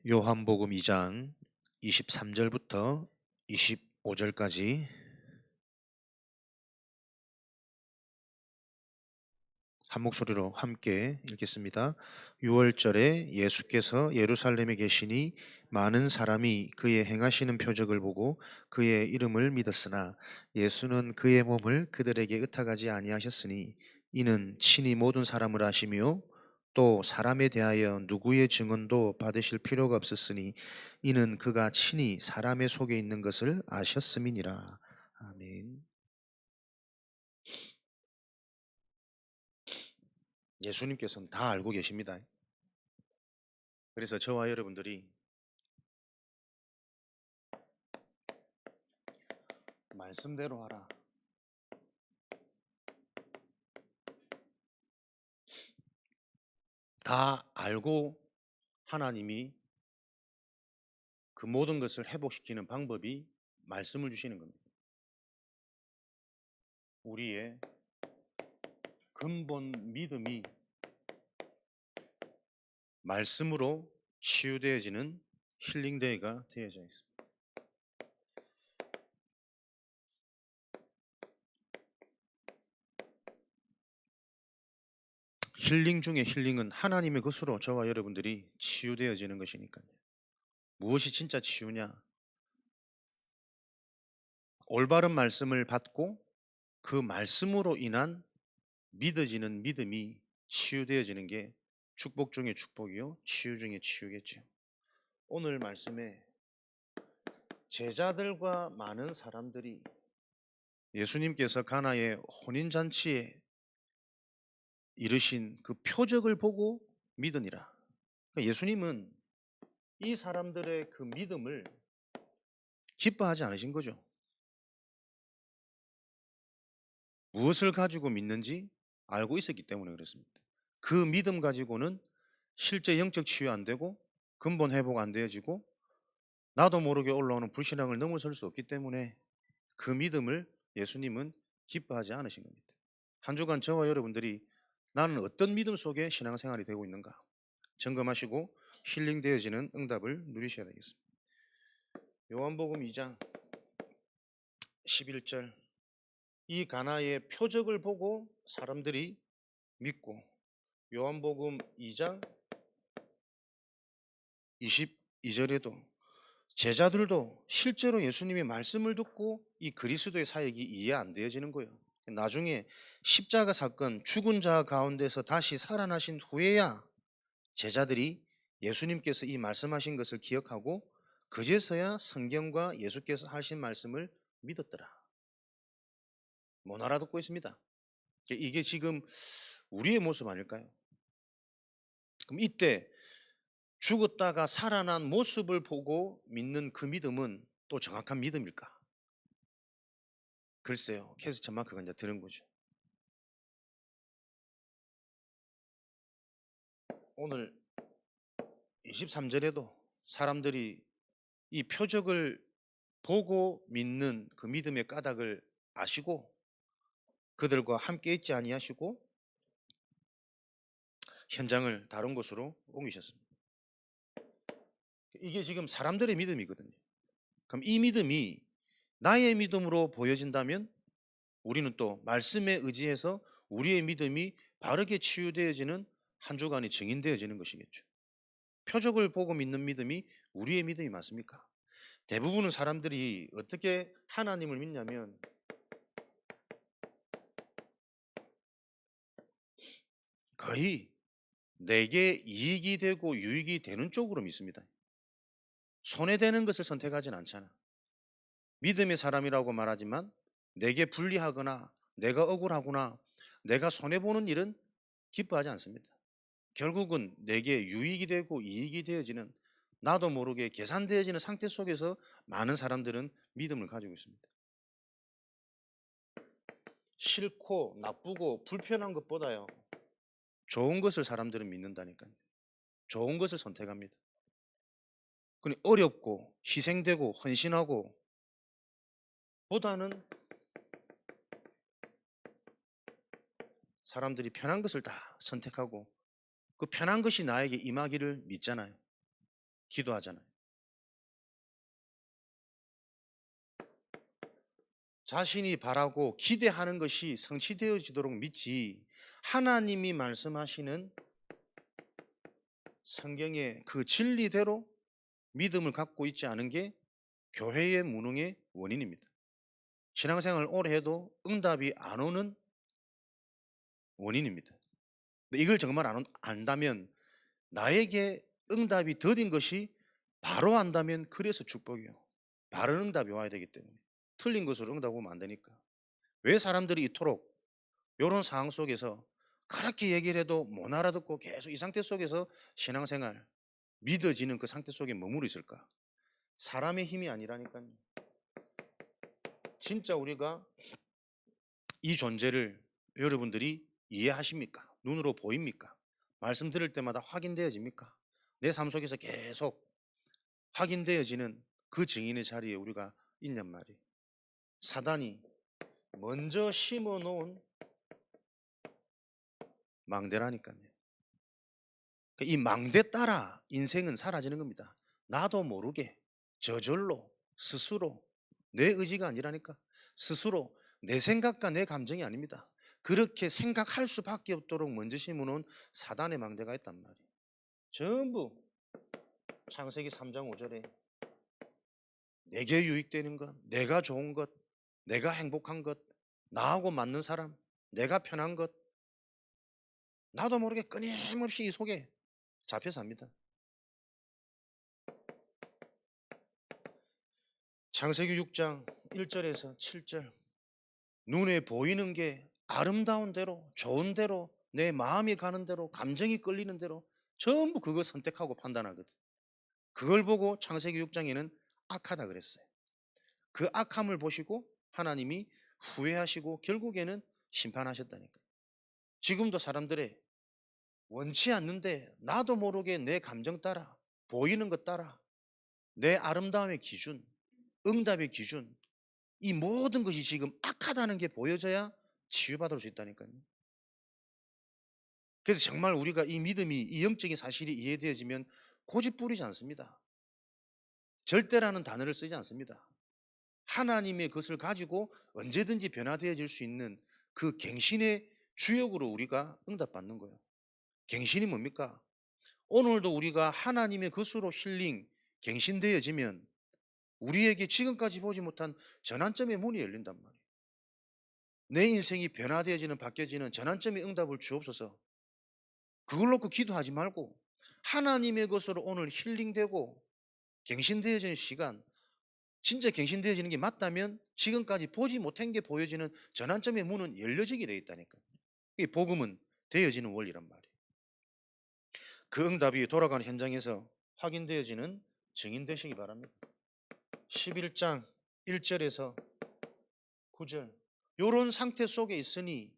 요한복음 2장 23절부터 25절까지 한 목소리로 함께 읽겠습니다. 6월절에 예수께서 예루살렘에 계시니 많은 사람이 그의 행하시는 표적을 보고 그의 이름을 믿었으나 예수는 그의 몸을 그들에게 의탁하지 아니하셨으니 이는 친히 모든 사람을 아시며 또 사람에 대하여 누구의 증언도 받으실 필요가 없었으니 이는 그가 친히 사람의 속에 있는 것을 아셨음이니라. 아멘. 예수님께서는 다 알고 계십니다. 그래서 저와 여러분들이 말씀대로 하라. 다 알고 하나님이 그 모든 것을 회복시키는 방법이 말씀을 주시는 겁니다. 우리의 근본 믿음이 말씀으로 치유되어지는 힐링데이가 되어져 있습니다. 힐링 중에 힐링은 하나님의 것으로 저와 여러분들이 치유되어지는 것이니까요. 무엇이 진짜 치유냐? 올바른 말씀을 받고 그 말씀으로 인한 믿어지는 믿음이 치유되어지는 게 축복 중에 축복이요 치유 중에 치유겠죠. 오늘 말씀에 제자들과 많은 사람들이 예수님께서 가나의 혼인잔치에 이르신 그 표적을 보고 믿으니라. 그러니까 예수님은 이 사람들의 그 믿음을 기뻐하지 않으신 거죠. 무엇을 가지고 믿는지 알고 있었기 때문에 그렇습니다. 그 믿음 가지고는 실제 영적 치유 안 되고 근본 회복 안 되어지고 나도 모르게 올라오는 불신앙을 넘어설 수 없기 때문에 그 믿음을 예수님은 기뻐하지 않으신 겁니다. 한 주간 저와 여러분들이 나는 어떤 믿음 속에 신앙생활이 되고 있는가 점검하시고 힐링되어지는 응답을 누리셔야 되겠습니다. 요한복음 2장 11절 이 가나의 표적을 보고 사람들이 믿고 요한복음 2장 22절에도 제자들도 실제로 예수님의 말씀을 듣고 이 그리스도의 사역이 이해 안 되어지는 거예요. 나중에 십자가 사건 죽은 자 가운데서 다시 살아나신 후에야 제자들이 예수님께서 이 말씀하신 것을 기억하고 그제서야 성경과 예수께서 하신 말씀을 믿었더라. 못 알아듣고 있습니다. 이게 지금 우리의 모습 아닐까요? 그럼 이때 죽었다가 살아난 모습을 보고 믿는 그 믿음은 또 정확한 믿음일까? 글쎄요. 캐스천 마크가 이제 들은 거죠. 오늘 23절에도 사람들이 이 표적을 보고 믿는 그 믿음의 까닭을 아시고 그들과 함께 있지 아니하시고 현장을 다른 곳으로 옮기셨습니다. 이게 지금 사람들의 믿음이거든요. 그럼 이 믿음이 나의 믿음으로 보여진다면 우리는 또 말씀에 의지해서 우리의 믿음이 바르게 치유되어지는 한 주간이 증인되어지는 것이겠죠. 표적을 보고 믿는 믿음이 우리의 믿음이 맞습니까? 대부분의 사람들이 어떻게 하나님을 믿냐면 거의 내게 이익이 되고 유익이 되는 쪽으로 믿습니다. 손해되는 것을 선택하진 않잖아. 믿음의 사람이라고 말하지만 내게 불리하거나 내가 억울하거나 내가 손해보는 일은 기뻐하지 않습니다. 결국은 내게 유익이 되고 이익이 되어지는 나도 모르게 계산되어지는 상태 속에서 많은 사람들은 믿음을 가지고 있습니다. 싫고 나쁘고 불편한 것보다요 좋은 것을 사람들은 믿는다니까요. 좋은 것을 선택합니다. 그러니 어렵고 희생되고 헌신하고 보다는 사람들이 편한 것을 다 선택하고 그 편한 것이 나에게 임하기를 믿잖아요. 기도하잖아요. 자신이 바라고 기대하는 것이 성취되어지도록 믿지, 하나님이 말씀하시는 성경의 그 진리대로 믿음을 갖고 있지 않은 게 교회의 무능의 원인입니다. 신앙생활 오래 해도 응답이 안 오는 원인입니다. 근데 이걸 정말 안다면, 나에게 응답이 더딘 것이 바로 안다면 그래서 축복이에요. 바른 응답이 와야 되기 때문에. 틀린 것으로 응답 오면 안 되니까. 왜 사람들이 이토록 이런 상황 속에서 그렇게 얘기를 해도 못 알아듣고 계속 이 상태 속에서 신앙생활, 믿어지는 그 상태 속에 머무르 있을까? 사람의 힘이 아니라니까요. 진짜 우리가 이 존재를 여러분들이 이해하십니까? 눈으로 보입니까? 말씀 들을 때마다 확인되어집니까? 내 삶 속에서 계속 확인되어지는 그 증인의 자리에 우리가 있냔 말이에요. 사단이 먼저 심어 놓은 망대라니까요. 이 망대 따라 인생은 사라지는 겁니다. 나도 모르게 저절로 스스로, 내 의지가 아니라니까, 스스로 내 생각과 내 감정이 아닙니다. 그렇게 생각할 수밖에 없도록 먼저 심어놓은 사단의 망대가 있단 말이에요. 전부 창세기 3장 5절에 내게 유익되는 것, 내가 좋은 것, 내가 행복한 것, 나하고 맞는 사람, 내가 편한 것, 나도 모르게 끊임없이 이 속에 잡혀 삽니다. 창세기 6장 1절에서 7절, 눈에 보이는 게 아름다운 대로, 좋은 대로, 내 마음이 가는 대로, 감정이 끌리는 대로 전부 그거 선택하고 판단하거든. 그걸 보고 창세기 6장에는 악하다 그랬어요. 그 악함을 보시고 하나님이 후회하시고 결국에는 심판하셨다니까. 지금도 사람들의 원치 않는데 나도 모르게 내 감정 따라, 보이는 것 따라, 내 아름다움의 기준, 응답의 기준, 이 모든 것이 지금 악하다는 게 보여져야 치유받을 수 있다니까요. 그래서 정말 우리가 이 믿음이, 이 영적인 사실이 이해되어지면 고집 부리지 않습니다. 절대라는 단어를 쓰지 않습니다. 하나님의 것을 가지고 언제든지 변화되어질 수 있는 그 갱신의 주역으로 우리가 응답받는 거예요. 갱신이 뭡니까? 오늘도 우리가 하나님의 것으로 힐링, 갱신되어지면 우리에게 지금까지 보지 못한 전환점의 문이 열린단 말이에요. 내 인생이 변화되어지는, 바뀌어지는 전환점의 응답을 주옵소서. 그걸 놓고 기도하지 말고 하나님의 것으로 오늘 힐링되고 갱신되어지는 시간, 진짜 갱신되어지는 게 맞다면 지금까지 보지 못한 게 보여지는 전환점의 문은 열려지게 되어 있다니까. 이 복음은 되어지는 원리란 말이에요. 그 응답이 돌아가는 현장에서 확인되어지는 증인 되시기 바랍니다. 11장 1절에서 9절, 요런 상태 속에 있으니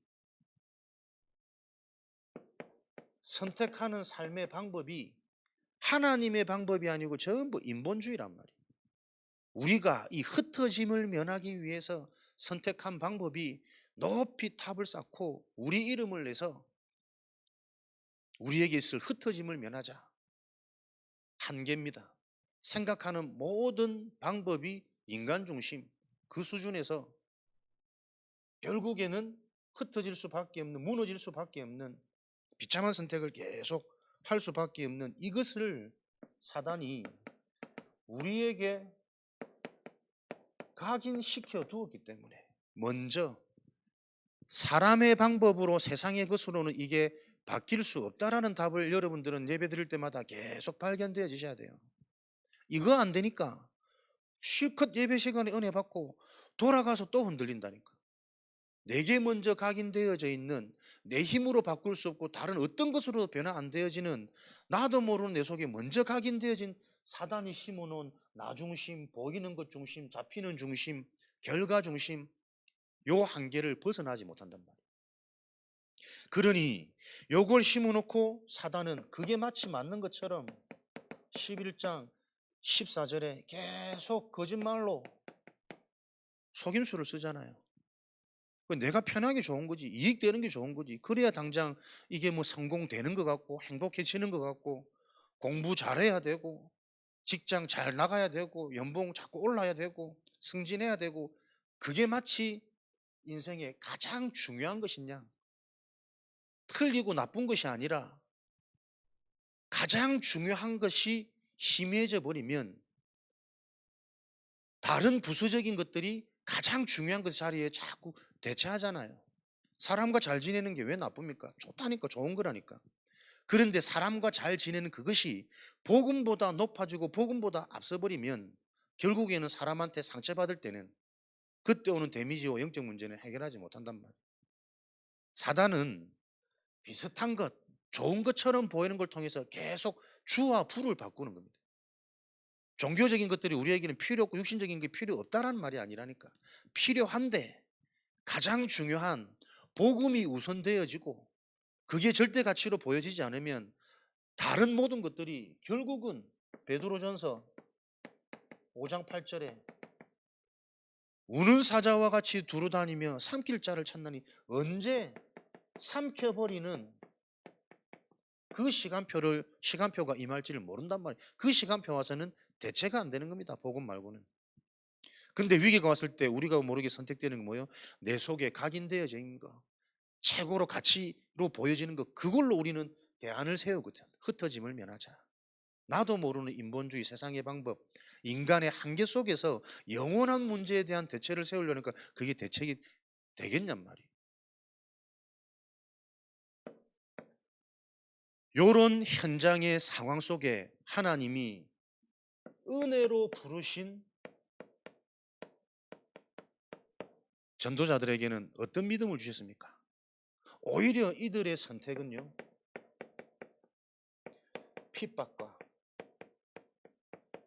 선택하는 삶의 방법이 하나님의 방법이 아니고 전부 인본주의란 말이에요. 우리가 이 흩어짐을 면하기 위해서 선택한 방법이 높이 탑을 쌓고 우리 이름을 내서 우리에게 있을 흩어짐을 면하자, 한계입니다. 생각하는 모든 방법이 인간 중심, 그 수준에서 결국에는 흩어질 수밖에 없는, 무너질 수밖에 없는, 비참한 선택을 계속 할 수밖에 없는 이것을 사단이 우리에게 각인시켜 두었기 때문에 먼저 사람의 방법으로, 세상의 것으로는 이게 바뀔 수 없다라는 답을 여러분들은 예배 드릴 때마다 계속 발견되어 지셔야 돼요. 이거 안 되니까 실컷 예배 시간에 은혜 받고 돌아가서 또 흔들린다니까. 내게 먼저 각인되어져 있는, 내 힘으로 바꿀 수 없고 다른 어떤 것으로도 변화 안 되어지는, 나도 모르는 내 속에 먼저 각인되어진 사단이 심어놓은 나 중심, 보이는 것 중심, 잡히는 중심, 결과 중심, 요 한계를 벗어나지 못한단 말이에요. 그러니 요걸 심어놓고 사단은 그게 마치 맞는 것처럼 11장 14절에 계속 거짓말로 속임수를 쓰잖아요. 내가 편하게 좋은 거지, 이익되는 게 좋은 거지. 그래야 당장 이게 뭐 성공되는 것 같고 행복해지는 것 같고 공부 잘해야 되고 직장 잘 나가야 되고 연봉 자꾸 올라야 되고 승진해야 되고 그게 마치 인생의 가장 중요한 것이냐? 틀리고 나쁜 것이 아니라 가장 중요한 것이 희미해져 버리면 다른 부수적인 것들이 가장 중요한 것 자리에 자꾸 대체하잖아요. 사람과 잘 지내는 게 왜 나쁩니까? 좋다니까, 좋은 거라니까. 그런데 사람과 잘 지내는 그것이 복음보다 높아지고 복음보다 앞서버리면 결국에는 사람한테 상처받을 때는 그때 오는 데미지와 영적 문제는 해결하지 못한단 말이에요. 사단은 비슷한 것, 좋은 것처럼 보이는 걸 통해서 계속 주와 부를 바꾸는 겁니다. 종교적인 것들이 우리에게는 필요 없고 육신적인 게 필요 없다라는 말이 아니라니까. 필요한데 가장 중요한 복음이 우선되어지고 그게 절대 가치로 보여지지 않으면 다른 모든 것들이 결국은 베드로전서 5장 8절에 우는 사자와 같이 두루 다니며 삼킬 자를 찾나니 언제 삼켜버리는 그 시간표가 임할지를 모른단 말이에요. 그 시간표 와서는 대체가 안 되는 겁니다. 복음 말고는. 근데 위기가 왔을 때 우리가 모르게 선택되는 건 뭐예요? 내 속에 각인되어져 있는 거, 최고로 가치로 보여지는 거, 그걸로 우리는 대안을 세우거든. 흩어짐을 면하자. 나도 모르는 인본주의 세상의 방법, 인간의 한계 속에서 영원한 문제에 대한 대체를 세우려니까 그게 대책이 되겠냔 말이에요. 요런 현장의 상황 속에 하나님이 은혜로 부르신 전도자들에게는 어떤 믿음을 주셨습니까? 오히려 이들의 선택은요, 핍박과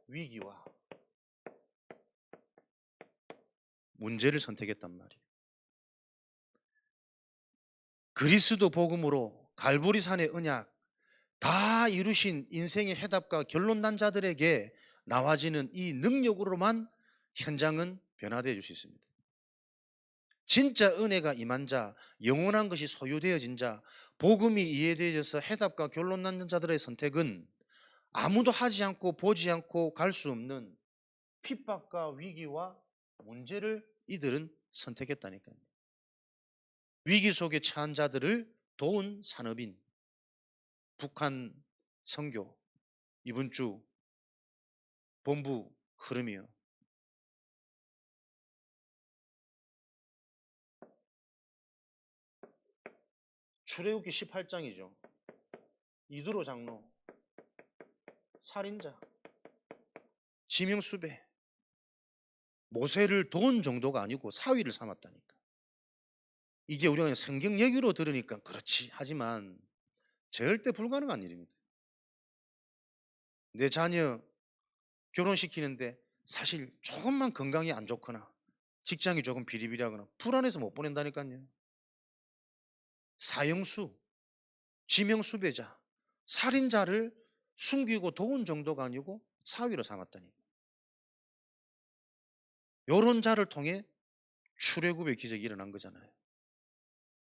위기와 문제를 선택했단 말이에요. 그리스도 복음으로 갈보리산의 언약 다 이루신 인생의 해답과 결론 난 자들에게 나와지는 이 능력으로만 현장은 변화되어 줄 수 있습니다. 진짜 은혜가 임한 자, 영원한 것이 소유되어진 자, 복음이 이해되어져서 해답과 결론 난 자들의 선택은 아무도 하지 않고 보지 않고 갈 수 없는 핍박과 위기와 문제를 이들은 선택했다니까요. 위기 속에 처한 자들을 도운 산업인 북한 선교 이번 주 본부 흐름이요. 출애굽기 18장이죠. 이두로 장로, 살인자, 지명수배, 모세를 도운 정도가 아니고 사위를 삼았다니까. 이게 우리가 성경 얘기로 들으니까 그렇지 하지만 절대 불가능한 일입니다. 내 자녀 결혼시키는데 사실 조금만 건강이 안 좋거나 직장이 조금 비리비리하거나 불안해서 못 보낸다니까요. 사형수, 지명수배자, 살인자를 숨기고 도운 정도가 아니고 사위로 삼았다니까. 이런 자를 통해 출애굽의 기적이 일어난 거잖아요.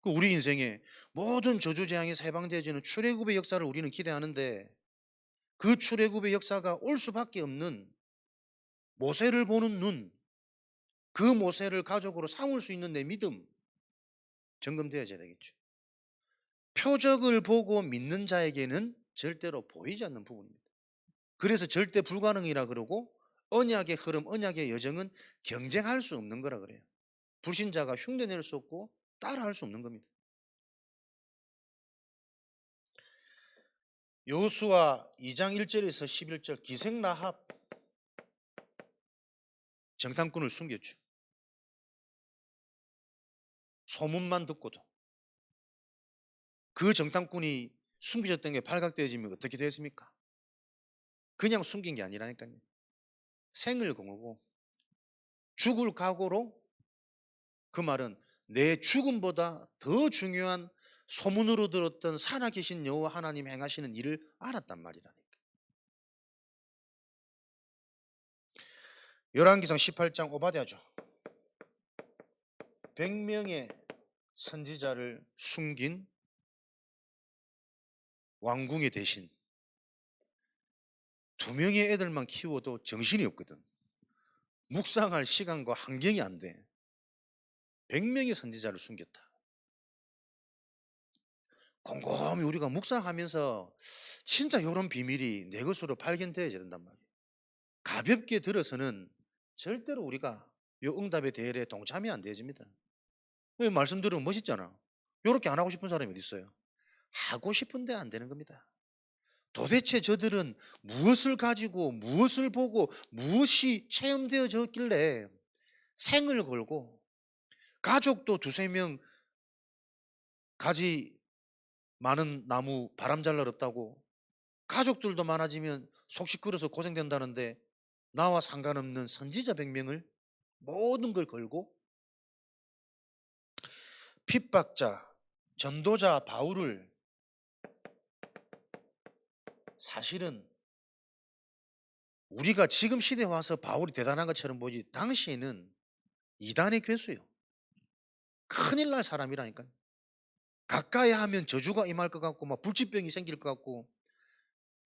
그 우리 인생에 모든 저주재앙이 사방되어지는 출애굽의 역사를 우리는 기대하는데 그 출애굽의 역사가 올 수밖에 없는 모세를 보는 눈, 그 모세를 가족으로 삼을 수 있는 내 믿음 점검되어져야 되겠죠. 표적을 보고 믿는 자에게는 절대로 보이지 않는 부분입니다. 그래서 절대 불가능이라 그러고 언약의 흐름, 언약의 여정은 경쟁할 수 없는 거라 그래요. 불신자가 흉내낼 수 없고 따라할 수 없는 겁니다. 여호수아 2장 1절에서 11절 기생라합 정탐꾼을 숨겼죠. 소문만 듣고도 그 정탐꾼이 숨겨졌던 게 발각되어지면 어떻게 됐습니까? 그냥 숨긴 게 아니라니까요. 생을 거고 죽을 각오로, 그 말은 내 죽음보다 더 중요한 소문으로 들었던 살아계신 여호와 하나님 행하시는 일을 알았단 말이라니까. 열왕기상 18장 오바댜죠. 100명의 선지자를 숨긴 왕궁의 대신 두 명의 애들만 키워도 정신이 없거든. 묵상할 시간과 환경이 안 돼. 100명의 선지자를 숨겼다. 곰곰이 우리가 묵상하면서 진짜 이런 비밀이 내 것으로 발견되어야 된단 말이에요. 가볍게 들어서는 절대로 우리가 이 응답의 대열에 동참이 안 되어집니다. 말씀 들으면 멋있잖아. 이렇게 안 하고 싶은 사람이 어디 있어요? 하고 싶은데 안 되는 겁니다. 도대체 저들은 무엇을 가지고 무엇을 보고 무엇이 체험되어졌길래 생을 걸고 가족도 두세 명 가지 많은 나무 바람 잘 날 없다고 가족들도 많아지면 속 시끄러서 고생된다는데 나와 상관없는 선지자 100명을 모든 걸 걸고 핍박자 전도자 바울을 사실은 우리가 지금 시대에 와서 바울이 대단한 것처럼 보지 당시에는 이단의 괴수요. 큰일 날 사람이라니까요. 가까이 하면 저주가 임할 것 같고 막 불치병이 생길 것 같고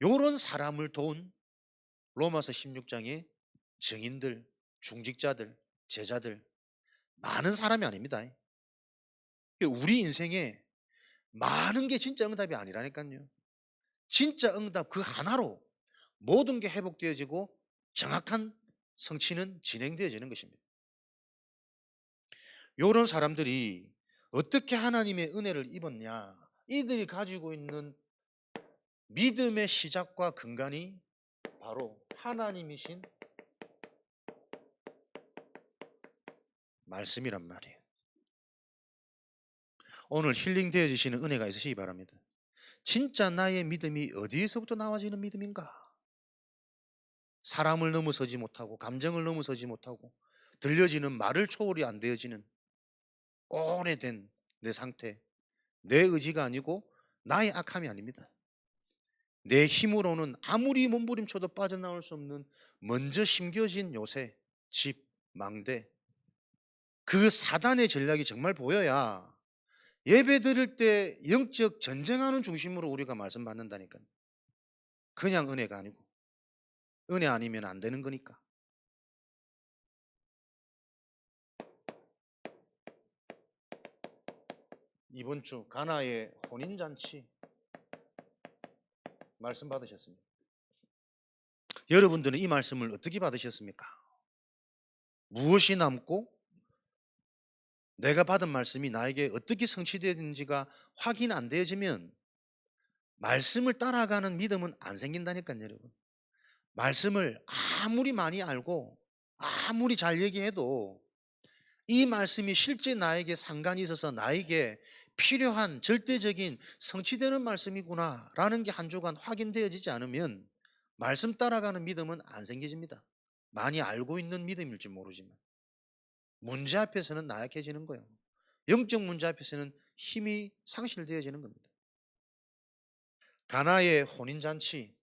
요런 사람을 돈 로마서 16장에 증인들, 중직자들, 제자들 많은 사람이 아닙니다. 우리 인생에 많은 게 진짜 응답이 아니라니까요. 진짜 응답 그 하나로 모든 게 회복되어지고 정확한 성취는 진행되어지는 것입니다. 요런 사람들이 어떻게 하나님의 은혜를 입었냐? 이들이 가지고 있는 믿음의 시작과 근간이 바로 하나님이신 말씀이란 말이에요. 오늘 힐링 되어지시는 은혜가 있으시기 바랍니다. 진짜 나의 믿음이 어디에서부터 나와지는 믿음인가? 사람을 넘어서지 못하고 감정을 넘어서지 못하고 들려지는 말을 초월이 안 되어지는 오래된 내 상태, 내 의지가 아니고 나의 악함이 아닙니다. 내 힘으로는 아무리 몸부림쳐도 빠져나올 수 없는 먼저 심겨진 요새, 집, 망대, 그 사단의 전략이 정말 보여야 예배 드릴 때 영적 전쟁하는 중심으로 우리가 말씀 받는다니까요. 그냥 은혜가 아니고 은혜 아니면 안 되는 거니까. 이번 주 가나의 혼인잔치 말씀 받으셨습니까? 여러분들은 이 말씀을 어떻게 받으셨습니까? 무엇이 남고 내가 받은 말씀이 나에게 어떻게 성취되는지가 확인 안 되어지면 말씀을 따라가는 믿음은 안 생긴다니까요, 여러분. 말씀을 아무리 많이 알고 아무리 잘 얘기해도 이 말씀이 실제 나에게 상관이 있어서 나에게 필요한 절대적인 성취되는 말씀이구나 라는 게 한 주간 확인되어지지 않으면 말씀 따라가는 믿음은 안 생겨집니다. 많이 알고 있는 믿음일지 모르지만 문제 앞에서는 나약해지는 거예요. 영적 문제 앞에서는 힘이 상실되어지는 겁니다. 가나의 혼인잔치,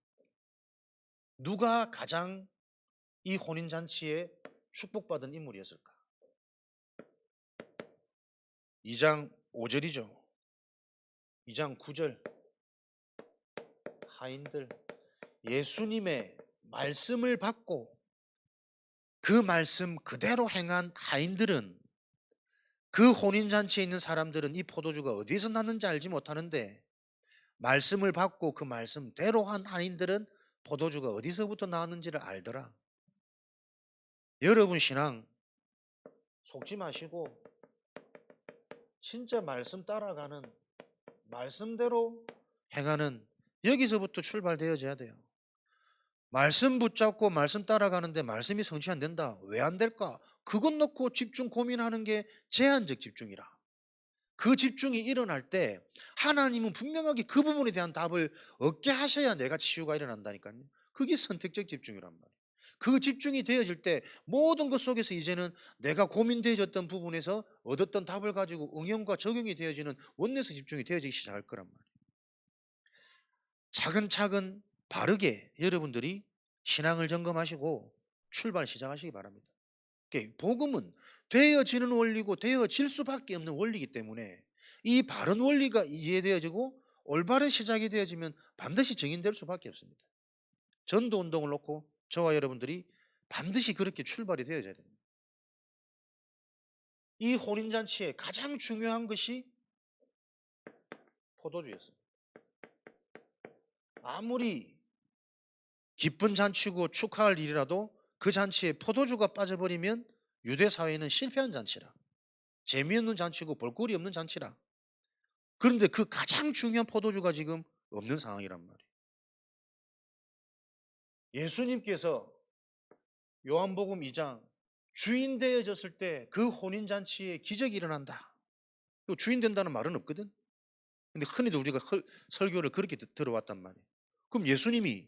누가 가장 이 혼인잔치에 축복받은 인물이었을까? 2장 5절이죠. 2장 9절. 하인들, 예수님의 말씀을 받고 그 말씀 그대로 행한 하인들은, 그 혼인잔치에 있는 사람들은 이 포도주가 어디서 났는지 알지 못하는데 말씀을 받고 그 말씀대로 한 하인들은 포도주가 어디서부터 나왔는지를 알더라. 여러분 신앙 속지 마시고 진짜 말씀 따라가는, 말씀대로 행하는, 여기서부터 출발되어져야 돼요. 말씀 붙잡고 말씀 따라가는데 말씀이 성취 안 된다. 왜 안 될까? 그것 놓고 집중 고민하는 게 제한적 집중이라. 그 집중이 일어날 때 하나님은 분명하게 그 부분에 대한 답을 얻게 하셔야 내가 치유가 일어난다니까요. 그게 선택적 집중이란 말이에요. 그 집중이 되어질 때 모든 것 속에서 이제는 내가 고민되어졌던 부분에서 얻었던 답을 가지고 응용과 적용이 되어지는 원내에서 집중이 되어지기 시작할 거란 말이에요. 차근차근 바르게 여러분들이 신앙을 점검하시고 출발 시작하시기 바랍니다. 복음은 되어지는 원리고 되어질 수밖에 없는 원리이기 때문에 이 바른 원리가 이해되어지고 올바른 시작이 되어지면 반드시 증인될 수밖에 없습니다. 전도 운동을 놓고 저와 여러분들이 반드시 그렇게 출발이 되어야 됩니다. 이 혼인잔치에 가장 중요한 것이 포도주였습니다. 아무리 기쁜 잔치고 축하할 일이라도 그 잔치에 포도주가 빠져버리면 유대 사회는 실패한 잔치라, 재미없는 잔치고 볼거리 없는 잔치라. 그런데 그 가장 중요한 포도주가 지금 없는 상황이란 말이에요. 예수님께서 요한복음 2장 주인 되어졌을 때 그 혼인잔치에 기적이 일어난다. 주인 된다는 말은 없거든. 근데 흔히도 우리가 설교를 그렇게 들어왔단 말이에요. 그럼 예수님이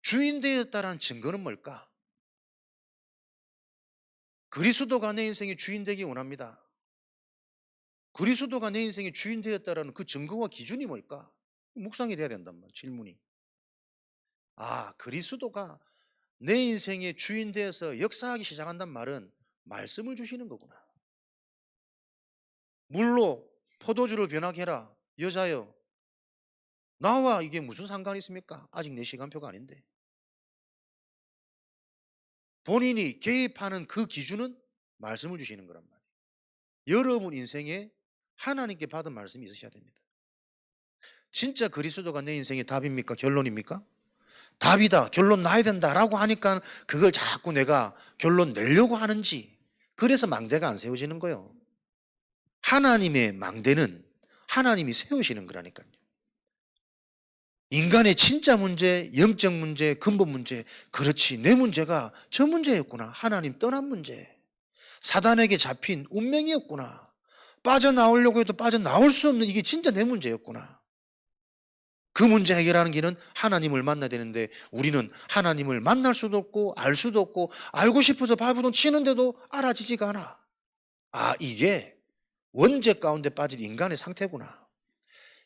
주인 되었다는 증거는 뭘까? 그리스도가 내 인생의 주인 되기 원합니다. 그리스도가 내 인생의 주인 되었다는 그 증거와 기준이 뭘까? 묵상이 돼야 된단 말이에요. 질문이. 아, 그리스도가 내 인생의 주인 되어서 역사하기 시작한단 말은 말씀을 주시는 거구나. 물로 포도주를 변하게 해라. 여자여, 나와 이게 무슨 상관이 있습니까? 아직 내 시간표가 아닌데. 본인이 개입하는 그 기준은 말씀을 주시는 거란 말이에요. 여러분 인생에 하나님께 받은 말씀이 있으셔야 됩니다. 진짜 그리스도가 내 인생의 답입니까? 결론입니까? 답이다, 결론 나야 된다라고 하니까 그걸 자꾸 내가 결론 내려고 하는지, 그래서 망대가 안 세워지는 거예요. 하나님의 망대는 하나님이 세우시는 거라니까요. 인간의 진짜 문제, 영적 문제, 근본 문제, 그렇지, 내 문제가 저 문제였구나. 하나님 떠난 문제, 사단에게 잡힌 운명이었구나. 빠져나오려고 해도 빠져나올 수 없는 이게 진짜 내 문제였구나. 그 문제 해결하는 길은 하나님을 만나야 되는데 우리는 하나님을 만날 수도 없고 알 수도 없고 알고 싶어서 발버둥 치는데도 알아지지가 않아. 아, 이게 원죄 가운데 빠진 인간의 상태구나.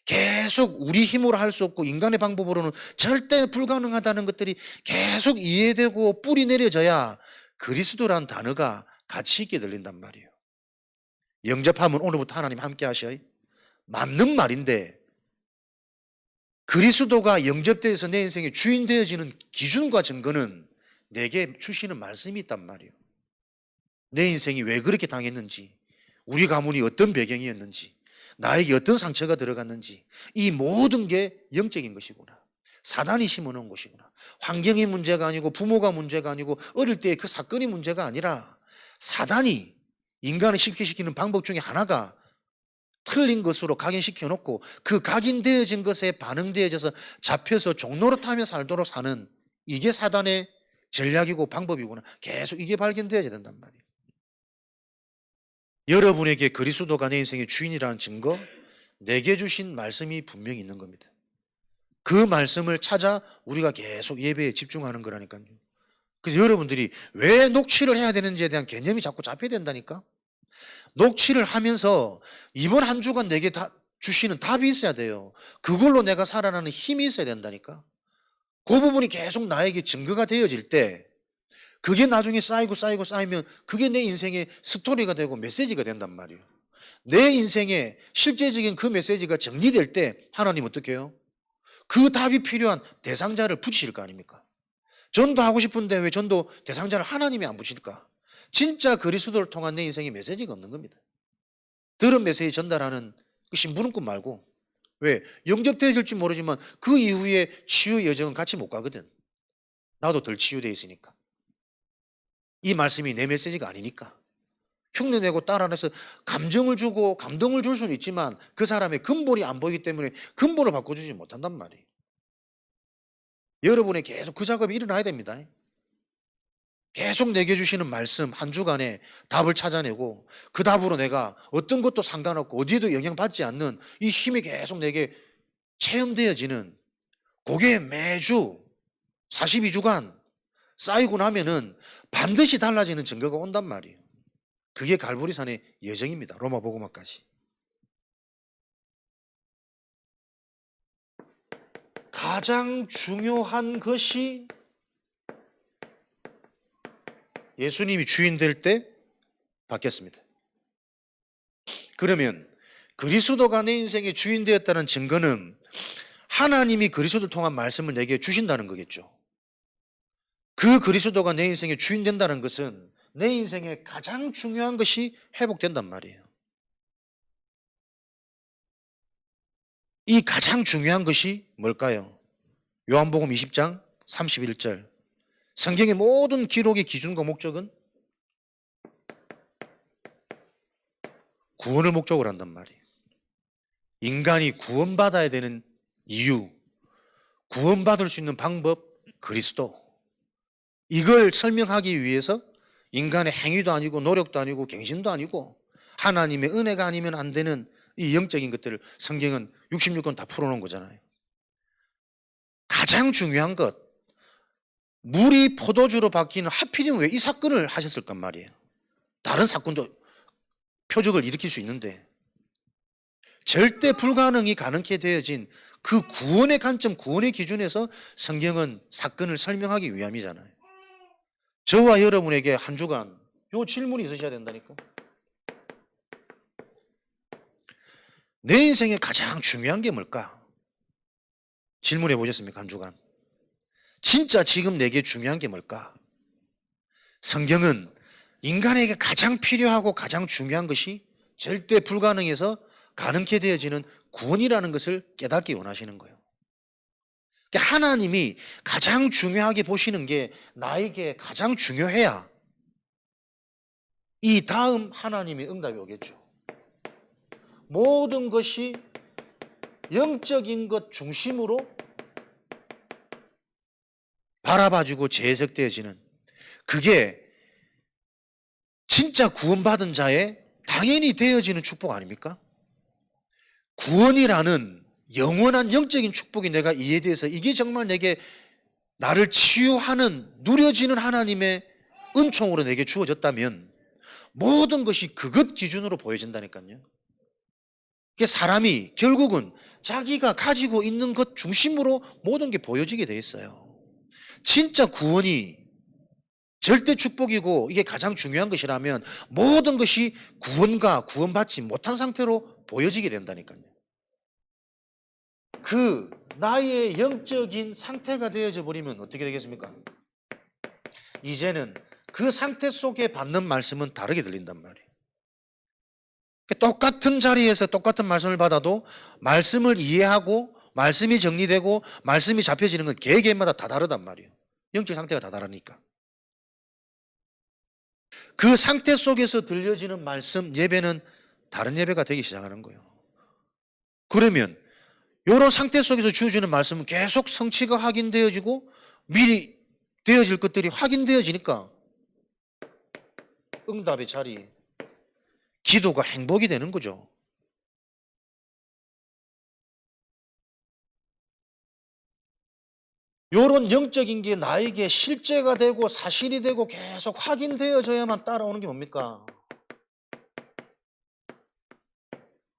계속 우리 힘으로 할 수 없고 인간의 방법으로는 절대 불가능하다는 것들이 계속 이해되고 뿌리 내려져야 그리스도란 단어가 가치 있게 들린단 말이에요. 영접하면 오늘부터 하나님 함께 하셔요. 맞는 말인데 그리스도가 영접되어서 내 인생의 주인 되어지는 기준과 증거는 내게 주시는 말씀이 있단 말이에요. 내 인생이 왜 그렇게 당했는지, 우리 가문이 어떤 배경이었는지, 나에게 어떤 상처가 들어갔는지, 이 모든 게 영적인 것이구나. 사단이 심어놓은 것이구나. 환경이 문제가 아니고 부모가 문제가 아니고 어릴 때 그 사건이 문제가 아니라 사단이 인간을 실패시키는 방법 중에 하나가 틀린 것으로 각인시켜 놓고 그 각인되어진 것에 반응되어져서 잡혀서 종노릇하며 살도록 사는, 이게 사단의 전략이고 방법이구나. 계속 이게 발견되어야 된단 말이에요. 여러분에게 그리스도가 내 인생의 주인이라는 증거, 내게 주신 말씀이 분명히 있는 겁니다. 그 말씀을 찾아 우리가 계속 예배에 집중하는 거라니까요. 그래서 여러분들이 왜 녹취를 해야 되는지에 대한 개념이 자꾸 잡혀야 된다니까. 녹취를 하면서 이번 한 주간 내게 주시는 답이 있어야 돼요. 그걸로 내가 살아나는 힘이 있어야 된다니까. 그 부분이 계속 나에게 증거가 되어질 때 그게 나중에 쌓이면 그게 내 인생의 스토리가 되고 메시지가 된단 말이에요. 내 인생의 실제적인 그 메시지가 정리될 때 하나님 어떻게 해요? 그 답이 필요한 대상자를 붙이실 거 아닙니까? 전도하고 싶은데 왜 전도 대상자를 하나님이 안 붙일까? 진짜 그리스도를 통한 내 인생의 메시지가 없는 겁니다. 들은 메시지 전달하는 그 심부름꾼 말고, 왜? 영접되어질지 모르지만 그 이후에 치유 여정은 같이 못 가거든. 나도 덜 치유되어 있으니까. 이 말씀이 내 메시지가 아니니까. 흉내내고 따라내서 감정을 주고 감동을 줄 수는 있지만 그 사람의 근본이 안 보이기 때문에 근본을 바꿔주지 못한단 말이에요. 여러분의 계속 그 작업이 일어나야 됩니다. 계속 내게 주시는 말씀 한 주간에 답을 찾아내고 그 답으로 내가 어떤 것도 상관없고 어디에도 영향받지 않는 이 힘이 계속 내게 체험되어지는, 그게 매주 42주간 쌓이고 나면은 반드시 달라지는 증거가 온단 말이에요. 그게 갈보리산의 여정입니다. 로마복음화까지. 가장 중요한 것이 예수님이 주인 될 때 바뀌었습니다. 그러면 그리스도가 내 인생의 주인 되었다는 증거는 하나님이 그리스도를 통한 말씀을 내게 주신다는 거겠죠. 그 그리스도가 내 인생의 주인 된다는 것은 내 인생의 가장 중요한 것이 회복된단 말이에요. 이 가장 중요한 것이 뭘까요? 요한복음 20장 31절. 성경의 모든 기록의 기준과 목적은 구원을 목적으로 한단 말이에요. 인간이 구원받아야 되는 이유, 구원받을 수 있는 방법, 그리스도. 이걸 설명하기 위해서 인간의 행위도 아니고 노력도 아니고 갱신도 아니고 하나님의 은혜가 아니면 안 되는 이 영적인 것들을 성경은 66권 다 풀어놓은 거잖아요. 가장 중요한 것, 물이 포도주로 바뀌는 하필이면 왜 이 사건을 하셨을까 말이에요. 다른 사건도 표적을 일으킬 수 있는데 절대 불가능이 가능케 되어진 그 구원의 관점, 구원의 기준에서 성경은 사건을 설명하기 위함이잖아요. 저와 여러분에게 한 주간 요 질문이 있으셔야 된다니까. 내 인생에 가장 중요한 게 뭘까? 질문해 보셨습니까? 한 주간. 진짜 지금 내게 중요한 게 뭘까? 성경은 인간에게 가장 필요하고 가장 중요한 것이 절대 불가능해서 가능케 되어지는 구원이라는 것을 깨닫기 원하시는 거예요. 그러니까 하나님이 가장 중요하게 보시는 게 나에게 가장 중요해야 이 다음 하나님의 응답이 오겠죠. 모든 것이 영적인 것 중심으로 바라봐주고 재해석되어지는 그게 진짜 구원받은 자의 당연히 되어지는 축복 아닙니까? 구원이라는 영원한 영적인 축복이 내가 이해돼서 이게 정말 내게 나를 치유하는 누려지는 하나님의 은총으로 내게 주어졌다면 모든 것이 그것 기준으로 보여진다니까요. 그게 사람이 결국은 자기가 가지고 있는 것 중심으로 모든 게 보여지게 돼 있어요. 진짜 구원이 절대 축복이고 이게 가장 중요한 것이라면 모든 것이 구원과 구원받지 못한 상태로 보여지게 된다니까요. 그 나의 영적인 상태가 되어져 버리면 어떻게 되겠습니까? 이제는 그 상태 속에 받는 말씀은 다르게 들린단 말이에요. 똑같은 자리에서 똑같은 말씀을 받아도 말씀을 이해하고 말씀이 정리되고 말씀이 잡혀지는 건 개개인마다 다 다르단 말이에요. 영적 상태가 다 다르니까. 그 상태 속에서 들려지는 말씀, 예배는 다른 예배가 되기 시작하는 거예요. 그러면 이런 상태 속에서 주어지는 말씀은 계속 성취가 확인되어지고 미리 되어질 것들이 확인되어지니까 응답의 자리, 기도가 행복이 되는 거죠. 이런 영적인 게 나에게 실제가 되고 사실이 되고 계속 확인되어져야만 따라오는 게 뭡니까?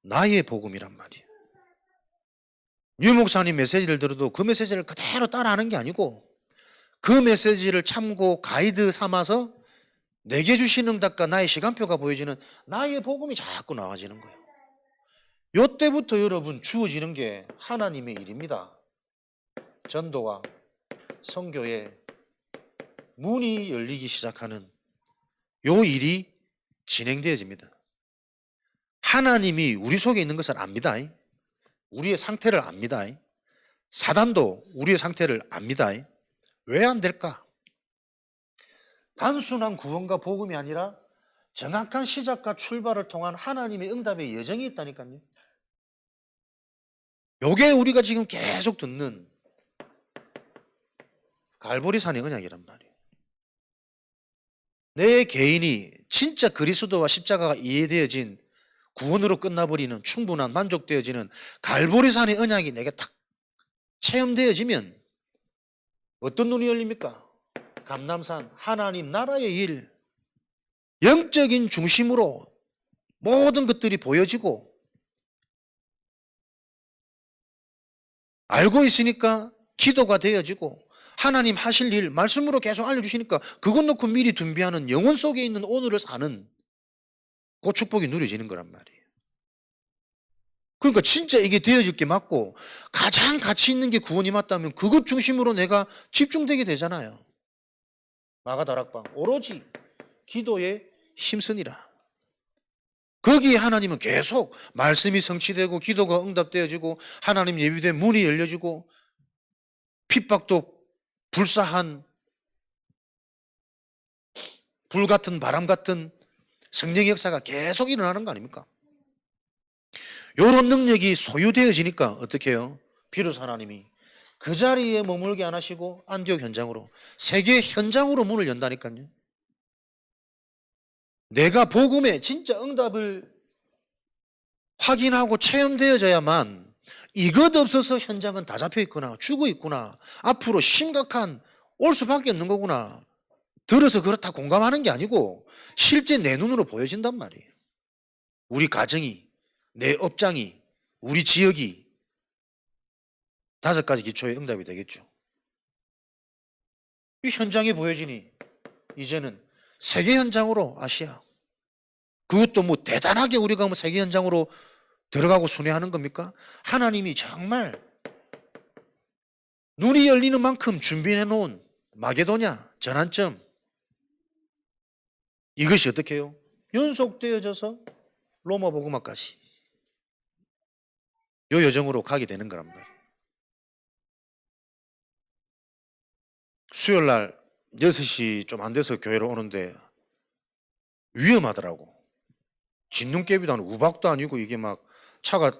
나의 복음이란 말이에요. 유 목사님 메시지를 들어도 그 메시지를 그대로 따라하는 게 아니고 그 메시지를 참고 가이드 삼아서 내게 주신 응답과 나의 시간표가 보여지는 나의 복음이 자꾸 나와지는 거예요. 이때부터 여러분 주어지는 게 하나님의 일입니다. 전도와 선교의 문이 열리기 시작하는 요 일이 진행되어집니다. 하나님이 우리 속에 있는 것을 압니다. 우리의 상태를 압니다. 사단도 우리의 상태를 압니다. 왜 안 될까? 단순한 구원과 복음이 아니라 정확한 시작과 출발을 통한 하나님의 응답의 여정이 있다니까요. 요게 우리가 지금 계속 듣는 갈보리산의 언약이란 말이에요. 내 개인이 진짜 그리스도와 십자가가 이해되어진 구원으로 끝나버리는 충분한 만족되어지는 갈보리산의 언약이 내게 딱 체험되어지면 어떤 눈이 열립니까? 감람산 하나님 나라의 일, 영적인 중심으로 모든 것들이 보여지고 알고 있으니까 기도가 되어지고 하나님 하실 일 말씀으로 계속 알려주시니까 그것 놓고 미리 준비하는 영혼 속에 있는 오늘을 사는 그 축복이 누려지는 거란 말이에요. 그러니까 진짜 이게 되어질 게 맞고 가장 가치 있는 게 구원이 맞다면 그것 중심으로 내가 집중되게 되잖아요. 마가다락방 오로지 기도에 힘쓰니라. 거기에 하나님은 계속 말씀이 성취되고 기도가 응답되어지고 하나님 예비된 문이 열려지고 핍박도 불사한 불같은 바람 같은 성령의 역사가 계속 일어나는 거 아닙니까? 이런 능력이 소유되어지니까 어떻게 해요? 비로소 하나님이 그 자리에 머물게 안 하시고 안디옥 현장으로 세계 현장으로 문을 연다니까요. 내가 복음에 진짜 응답을 확인하고 체험되어져야만 이것 없어서 현장은 다 잡혀 있구나, 죽어 있구나, 앞으로 심각한 올 수밖에 없는 거구나 들어서 그렇다 공감하는 게 아니고 실제 내 눈으로 보여진단 말이에요. 우리 가정이, 내 업장이, 우리 지역이 5가지 기초의 응답이 되겠죠. 이 현장이 보여지니 이제는 세계 현장으로 아시아, 그것도 뭐 대단하게 우리가 뭐 세계 현장으로 들어가고 순회하는 겁니까? 하나님이 정말 눈이 열리는 만큼 준비해 놓은 마게도냐 전환점, 이것이 어떻게 해요? 연속되어져서 로마 복음화까지 요 여정으로 가게 되는 거란 말이에요. 수요일 날 6시 좀 안 돼서 교회로 오는데 위험하더라고. 진눈깨비도 아니고 우박도 아니고 이게 막 차가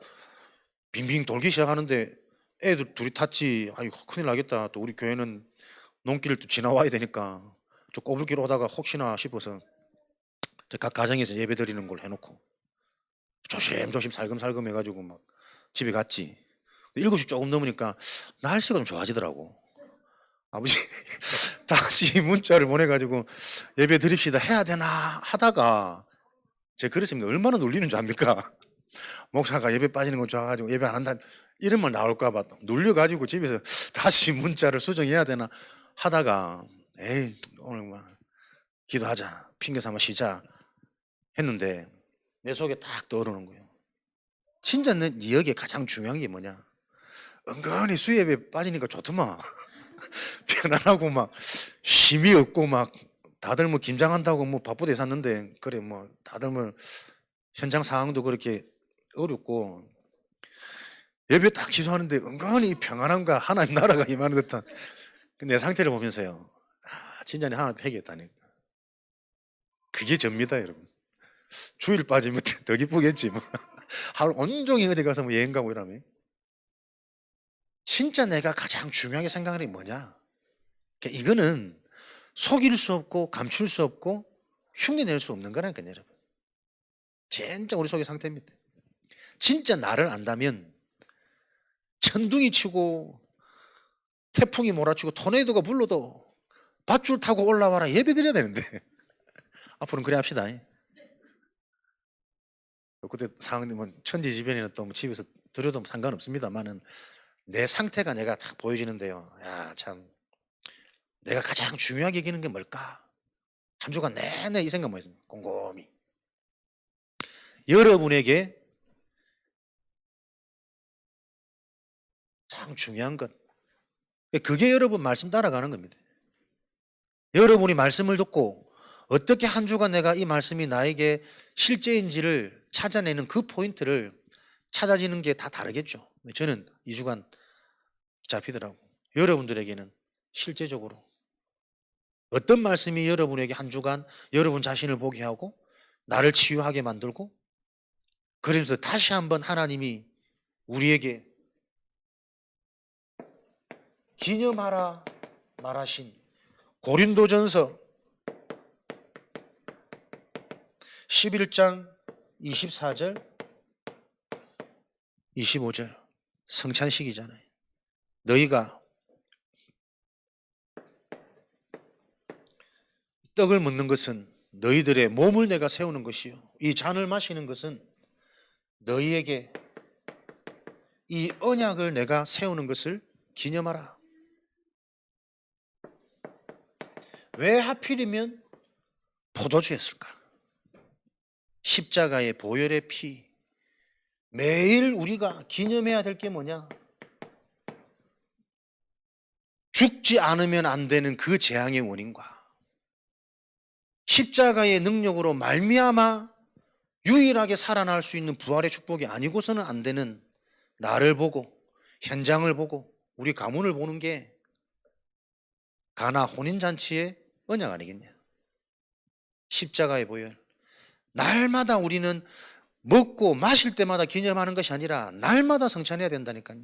빙빙 돌기 시작하는데 애들 둘이 탔지. 아이고 큰일 나겠다. 또 우리 교회는 논길을 또 지나와야 되니까 저 꼬불길 오다가 혹시나 싶어서 각 가정에서 예배 드리는 걸 해놓고 조심조심 살금살금 해가지고 막 집에 갔지. 7시 조금 넘으니까 날씨가 좀 좋아지더라고. 아버지 다시 문자를 보내가지고 예배 드립시다 해야 되나 하다가 제가 그랬습니다. 얼마나 놀리는 줄 압니까? 목사가 예배 빠지는 건 좋아가지고 예배 안 한다 이런 말 나올까봐 놀려가지고 집에서 다시 문자를 수정해야 되나 하다가 에이 오늘 막 기도하자 핑계 삼아 쉬자 했는데 내 속에 딱 떠오르는 거예요. 진짜 네 여기에 가장 중요한 게 뭐냐? 은근히 수예배 빠지니까 좋더만. 편안하고 막 힘이 없고 막 다들 뭐 김장한다고 뭐 바쁘게 샀는데 그래 뭐 다들 뭐 현장 상황도 그렇게 어렵고 예배 딱 취소하는데 은근히 평안함과 하나님 나라가 임하는 듯한 내 상태를 보면서요. 아, 진짜 하나님 회개했다니까. 그게 접니다, 여러분. 주일 빠지면 더 기쁘겠지 뭐. 하루 온종일 어디 가서 뭐 여행 가고 이러면 진짜 내가 가장 중요하게 생각하는 게 뭐냐? 그러니까 이거는 속일 수 없고 감출 수 없고 흉내낼 수 없는 거라니까요, 여러분. 진짜 우리 속의 상태입니다. 진짜 나를 안다면 천둥이 치고 태풍이 몰아치고 토네이도가 불러도 밧줄 타고 올라와라 예배드려야 되는데 앞으로는 그래 합시다. 그때 상황이면 천지지변이나 또 뭐 집에서 드려도 상관없습니다만은 내 상태가 내가 딱 보여지는데요. 야, 참 내가 가장 중요하게 여기는 게 뭘까? 한 주간 내내 이 생각만 했습니다. 곰곰이. 여러분에게 가장 중요한 것, 그게 여러분 말씀 따라가는 겁니다. 여러분이 말씀을 듣고 어떻게 한 주간 내가 이 말씀이 나에게 실제인지를 찾아내는 그 포인트를 찾아지는 게 다 다르겠죠. 저는 2주간 잡히더라고. 여러분들에게는 실제적으로 어떤 말씀이 여러분에게 한 주간 여러분 자신을 보게 하고 나를 치유하게 만들고 그러면서 다시 한번 하나님이 우리에게 기념하라 말하신 고린도전서 11장 24절 25절 성찬식이잖아요. 너희가 떡을 먹는 것은 너희들의 몸을 내가 세우는 것이요 이 잔을 마시는 것은 너희에게 이 언약을 내가 세우는 것을 기념하라. 왜 하필이면 포도주였을까? 십자가의 보혈의 피, 매일 우리가 기념해야 될 게 뭐냐? 죽지 않으면 안 되는 그 재앙의 원인과 십자가의 능력으로 말미암아 유일하게 살아날 수 있는 부활의 축복이 아니고서는 안 되는 나를 보고 현장을 보고 우리 가문을 보는 게 가나 혼인잔치의 언약 아니겠냐? 십자가의 보혈. 날마다 우리는 먹고 마실 때마다 기념하는 것이 아니라 날마다 성찬해야 된다니까요.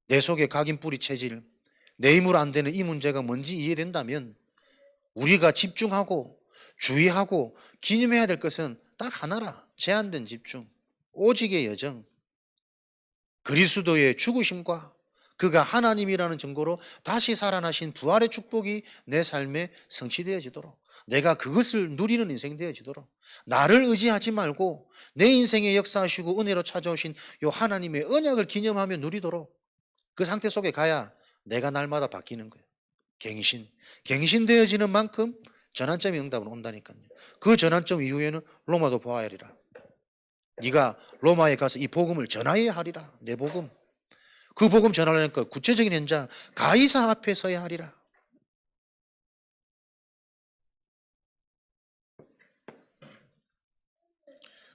내 속에 각인 뿌리 체질, 내 힘으로 안 되는 이 문제가 뭔지 이해된다면 우리가 집중하고 주의하고 기념해야 될 것은 딱 하나라. 제한된 집중, 오직의 여정, 그리스도의 죽으심과 그가 하나님이라는 증거로 다시 살아나신 부활의 축복이 내 삶에 성취되어지도록, 내가 그것을 누리는 인생 되어지도록, 나를 의지하지 말고 내 인생에 역사하시고 은혜로 찾아오신 요 하나님의 언약을 기념하며 누리도록 그 상태 속에 가야 내가 날마다 바뀌는 거예요. 갱신되어지는 만큼 전환점이 응답으로 온다니까요. 그 전환점 이후에는 로마도 보아야 하리라. 네가 로마에 가서 이 복음을 전하여야 하리라. 내 복음. 그 복음 전하려니까 구체적인 현장 가이사 앞에 서야 하리라.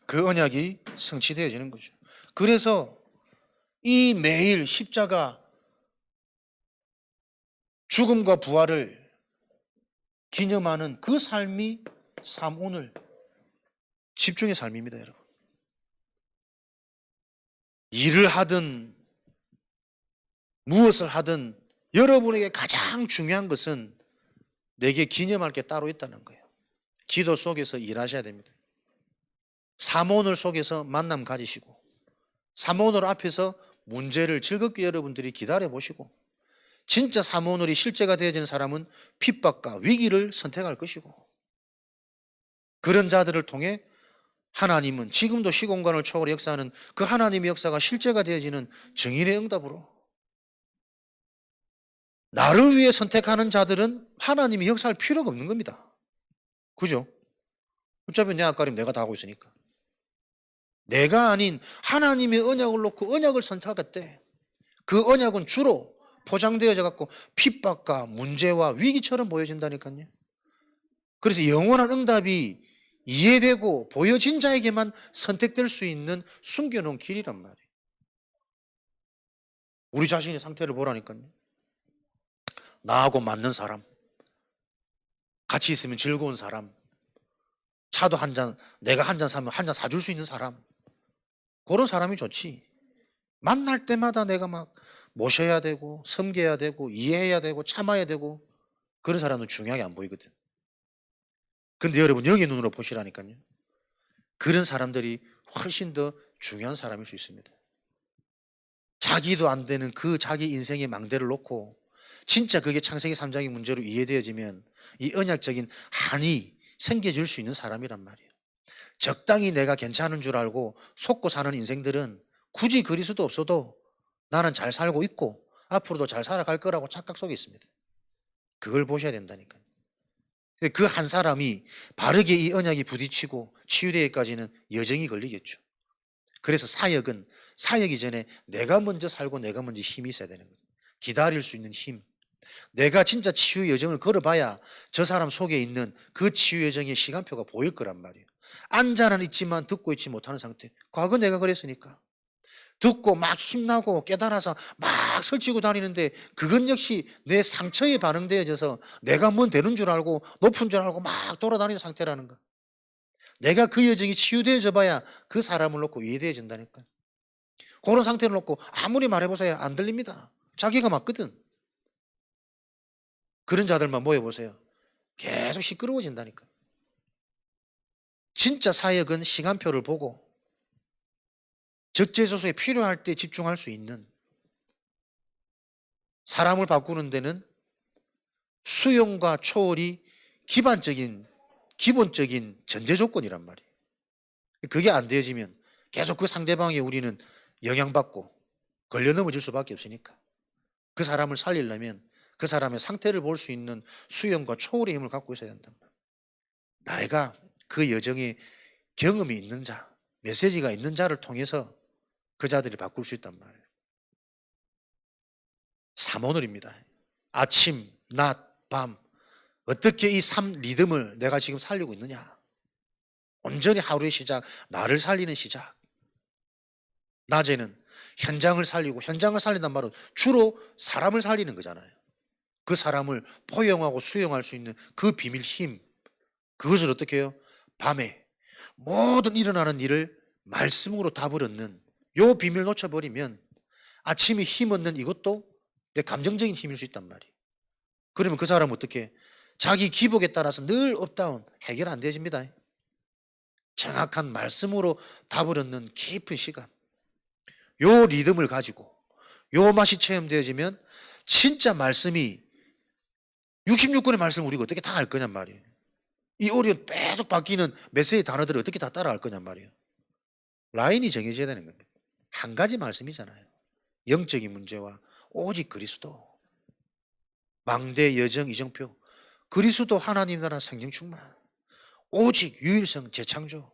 그 언약이 성취되어지는 거죠. 그래서 이 매일 십자가 죽음과 부활을 기념하는 그 삶이 삶 오늘 집중의 삶입니다, 여러분. 일을 하든 무엇을 하든 여러분에게 가장 중요한 것은 내게 기념할 게 따로 있다는 거예요. 기도 속에서 일하셔야 됩니다. 사모늘 속에서 만남 가지시고 사모늘 앞에서 문제를 즐겁게 여러분들이 기다려 보시고 진짜 사모늘이 실제가 되어지는 사람은 핍박과 위기를 선택할 것이고 그런 자들을 통해 하나님은 지금도 시공간을 초월해 역사하는 그 하나님의 역사가 실제가 되어지는 정인의 응답으로 나를 위해 선택하는 자들은 하나님이 역사할 필요가 없는 겁니다. 그죠? 어차피 내 앞가림 내가 다 하고 있으니까. 내가 아닌 하나님의 언약을 놓고 언약을 선택했대. 그 언약은 주로 포장되어져 갖고 핍박과 문제와 위기처럼 보여진다니까요. 그래서 영원한 응답이 이해되고 보여진 자에게만 선택될 수 있는 숨겨놓은 길이란 말이에요. 우리 자신의 상태를 보라니까요. 나하고 맞는 사람, 같이 있으면 즐거운 사람, 차도 한 잔, 내가 한 잔 사면 한 잔 사줄 수 있는 사람, 그런 사람이 좋지. 만날 때마다 내가 막 모셔야 되고 섬겨야 되고 이해해야 되고 참아야 되고 그런 사람은 중요하게 안 보이거든. 근데 여러분 영의 눈으로 보시라니까요. 그런 사람들이 훨씬 더 중요한 사람일 수 있습니다. 자기도 안 되는 그 자기 인생의 망대를 놓고 진짜 그게 창세기 3장의 문제로 이해되어지면 이 언약적인 한이 생겨질 수 있는 사람이란 말이에요. 적당히 내가 괜찮은 줄 알고 속고 사는 인생들은 굳이 그리스도 없어도 나는 잘 살고 있고 앞으로도 잘 살아갈 거라고 착각 속에 있습니다. 그걸 보셔야 된다니까요. 그 한 사람이 바르게 이 언약이 부딪히고 치유되기까지는 여정이 걸리겠죠. 그래서 사역이 전에 내가 먼저 살고 내가 먼저 힘이 있어야 되는 거예요. 기다릴 수 있는 힘. 내가 진짜 치유 여정을 걸어봐야 저 사람 속에 있는 그 치유 여정의 시간표가 보일 거란 말이에요. 앉아는 있지만 듣고 있지 못하는 상태. 과거 내가 그랬으니까. 듣고 막 힘나고 깨달아서 막 설치고 다니는데 그건 역시 내 상처에 반응되어져서 내가 뭔 되는 줄 알고 높은 줄 알고 막 돌아다니는 상태라는 거. 내가 그 여정이 치유되어져 봐야 그 사람을 놓고 이해되어진다니까. 그런 상태를 놓고 아무리 말해보세요. 안 들립니다. 자기가 맞거든. 그런 자들만 모여보세요. 계속 시끄러워진다니까. 진짜 사역은 시간표를 보고 적재소수에 필요할 때 집중할 수 있는 사람을 바꾸는 데는 수용과 초월이 기본적인 전제 조건이란 말이에요. 그게 안 되어지면 계속 그 상대방에 우리는 영향받고 걸려 넘어질 수밖에 없으니까 그 사람을 살리려면 그 사람의 상태를 볼 수 있는 수용과 초월의 힘을 갖고 있어야 된단 말이에요. 내가 그 여정에 경험이 있는 자, 메시지가 있는 자를 통해서 그 자들이 바꿀 수 있단 말이에요. 삼오늘입니다. 아침, 낮, 밤. 어떻게 이 삶 리듬을 내가 지금 살리고 있느냐. 온전히 하루의 시작, 나를 살리는 시작. 낮에는 현장을 살리고, 현장을 살린단 말은 주로 사람을 살리는 거잖아요. 그 사람을 포용하고 수용할 수 있는 그 비밀 힘, 그것을 어떻게 해요? 밤에 모든 일어나는 일을 말씀으로 답을 얻는 요 비밀 놓쳐버리면 아침에 힘 얻는 이것도 내 감정적인 힘일 수 있단 말이에요. 그러면 그 사람은 어떻게 자기 기복에 따라서 늘 업다운 해결 안 되집니다. 정확한 말씀으로 답을 얻는 깊은 시간, 요 리듬을 가지고 요 맛이 체험되어지면 진짜 말씀이 66권의 말씀을 우리가 어떻게 다 알 거냔 말이에요. 이 어려운 계속 바뀌는 메시지 단어들을 어떻게 다 따라할 거냔 말이에요. 라인이 정해져야 되는 겁니다. 한 가지 말씀이잖아요. 영적인 문제와 오직 그리스도, 망대, 여정, 이정표, 그리스도, 하나님 나라, 성령 충만, 오직 유일성, 재창조.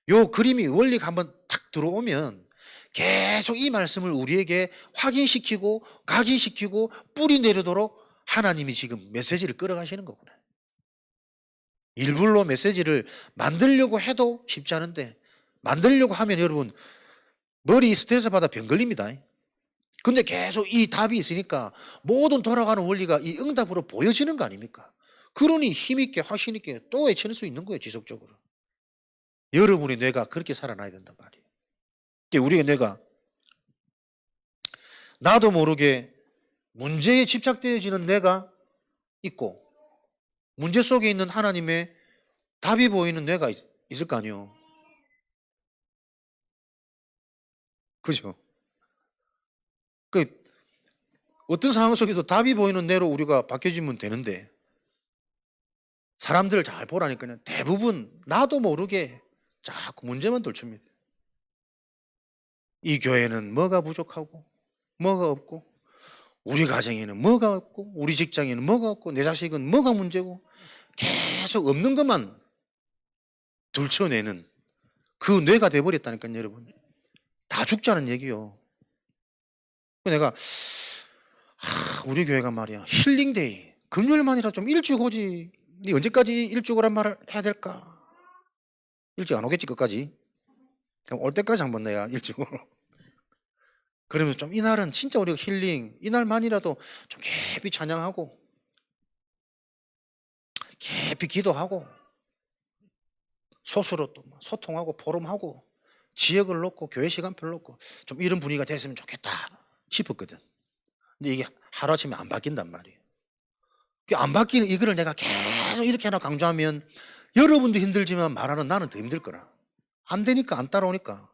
요 그림이 원리가 한번 탁 들어오면 계속 이 말씀을 우리에게 확인시키고 각인시키고 뿌리 내리도록 하나님이 지금 메시지를 끌어가시는 거구나. 일부러 메시지를 만들려고 해도 쉽지 않은데, 만들려고 하면 여러분 머리 스트레스 받아 병 걸립니다. 근데 계속 이 답이 있으니까 모든 돌아가는 원리가 이 응답으로 보여지는 거 아닙니까? 그러니 힘있게 확신 있게 또 외칠 수 있는 거예요. 지속적으로. 여러분의 뇌가 그렇게 살아나야 된단 말이에요. 우리의 뇌가 나도 모르게 문제에 집착되어지는 뇌가 있고, 문제 속에 있는 하나님의 답이 보이는 뇌가 있을 거 아니에요. 그죠? 어떤 상황 속에도 답이 보이는 뇌로 우리가 바뀌어지면 되는데, 사람들을 잘 보라니까요. 대부분 나도 모르게 자꾸 문제만 돌춥니다. 이 교회는 뭐가 부족하고 뭐가 없고, 우리 가정에는 뭐가 없고, 우리 직장에는 뭐가 없고, 내 자식은 뭐가 문제고, 계속 없는 것만 들춰내는 그 뇌가 돼버렸다니까요. 여러분, 다 죽자는 얘기요. 내가 우리 교회가 말이야, 힐링데이 금요일만이라 좀 일찍 오지, 니 언제까지 일찍 오란 말을 해야 될까? 일찍 안 오겠지 끝까지. 그럼 올 때까지 한번 내가 일찍 오러. 그러면 좀 이날은 진짜 우리가 힐링, 이날만이라도 좀 깊이 찬양하고 깊이 기도하고 소수로 또 소통하고 포럼하고 지역을 놓고 교회 시간표를 놓고 좀 이런 분위기가 됐으면 좋겠다 싶었거든. 근데 이게 하루아침에 안 바뀐단 말이에요. 안 바뀌는 이거를 내가 계속 이렇게 하나 강조하면 여러분도 힘들지만 말하는 나는 더 힘들 거라. 안 되니까, 안 따라오니까.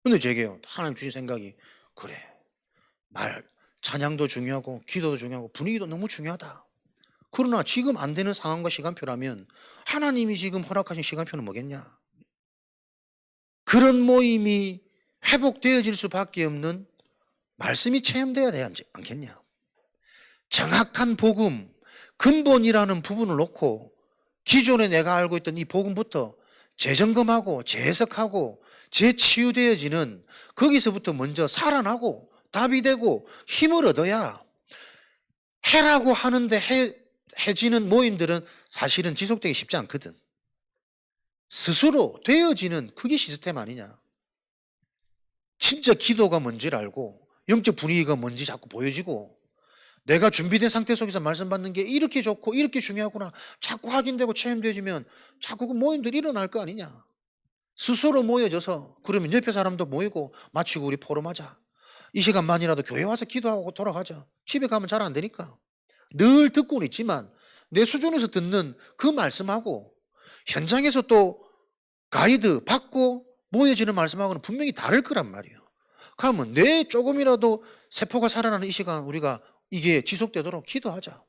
근데 제게요, 하나님 주신 생각이, 그래, 찬양도 중요하고 기도도 중요하고 분위기도 너무 중요하다. 그러나 지금 안 되는 상황과 시간표라면 하나님이 지금 허락하신 시간표는 뭐겠냐? 그런 모임이 회복되어질 수밖에 없는 말씀이 체험돼야 되지 않겠냐? 정확한 복음, 근본이라는 부분을 놓고 기존에 내가 알고 있던 이 복음부터 재점검하고 재해석하고 재치유되어지는, 거기서부터 먼저 살아나고 답이 되고 힘을 얻어야, 해라고 하는데 해지는 모임들은 사실은 지속되기 쉽지 않거든. 스스로 되어지는 그게 시스템 아니냐. 진짜 기도가 뭔지를 알고 영적 분위기가 뭔지 자꾸 보여지고, 내가 준비된 상태 속에서 말씀 받는 게 이렇게 좋고 이렇게 중요하구나 자꾸 확인되고 체험되어지면 자꾸 그 모임들이 일어날 거 아니냐. 스스로 모여져서, 그러면 옆에 사람도 모이고 마치고 우리 포럼하자, 이 시간만이라도 교회 와서 기도하고 돌아가자. 집에 가면 잘 안 되니까 늘 듣고는 있지만 내 수준에서 듣는 그 말씀하고 현장에서 또 가이드 받고 모여지는 말씀하고는 분명히 다를 거란 말이에요. 그러면 내 조금이라도 세포가 살아나는 이 시간 우리가 이게 지속되도록 기도하자.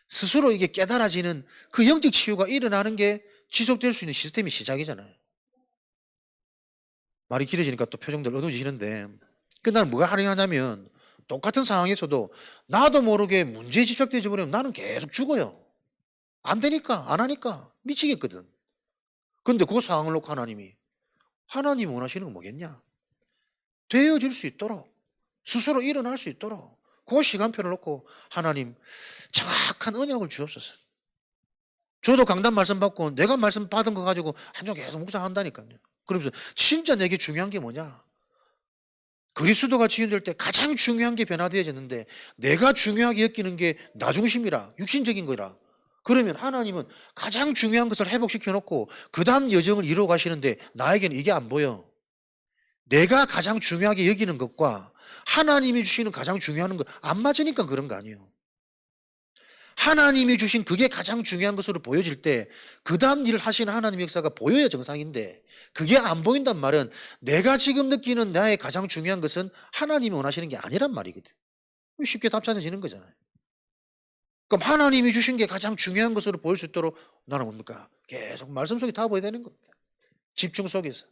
스스로 이게 깨달아지는 그 영적 치유가 일어나는 게 지속될 수 있는 시스템이 시작이잖아요. 말이 길어지니까 또 표정들 어두워지시는데, 나는 뭐가 가능하냐면, 똑같은 상황에서도 나도 모르게 문제에 집착되지 버리면 나는 계속 죽어요. 안 되니까, 안 하니까 미치겠거든. 근데 그 상황을 놓고 하나님이 하나님이 원하시는 건 뭐겠냐? 되어질 수 있도록, 스스로 일어날 수 있도록 그 시간표를 놓고 하나님 정확한 언약을 주옵소서. 저도 강단 말씀 받고 내가 말씀 받은 거 가지고 한정 계속 묵상한다니까요. 그러면서 진짜 내게 중요한 게 뭐냐? 그리스도가 지연될 때 가장 중요한 게 변화되어졌는데 내가 중요하게 여기는 게 나 중심이라, 육신적인 거라. 그러면 하나님은 가장 중요한 것을 회복시켜 놓고 그 다음 여정을 이루어 가시는데 나에게는 이게 안 보여. 내가 가장 중요하게 여기는 것과 하나님이 주시는 가장 중요한 것 안 맞으니까 그런 거 아니에요. 하나님이 주신 그게 가장 중요한 것으로 보여질 때 그 다음 일을 하시는 하나님의 역사가 보여야 정상인데 그게 안 보인단 말은 내가 지금 느끼는 나의 가장 중요한 것은 하나님이 원하시는 게 아니란 말이거든. 쉽게 답 찾아지는 거잖아요. 그럼 하나님이 주신 게 가장 중요한 것으로 보일 수 있도록 나는 뭡니까? 계속 말씀 속에 다 보여야 되는 겁니다. 집중 속에서.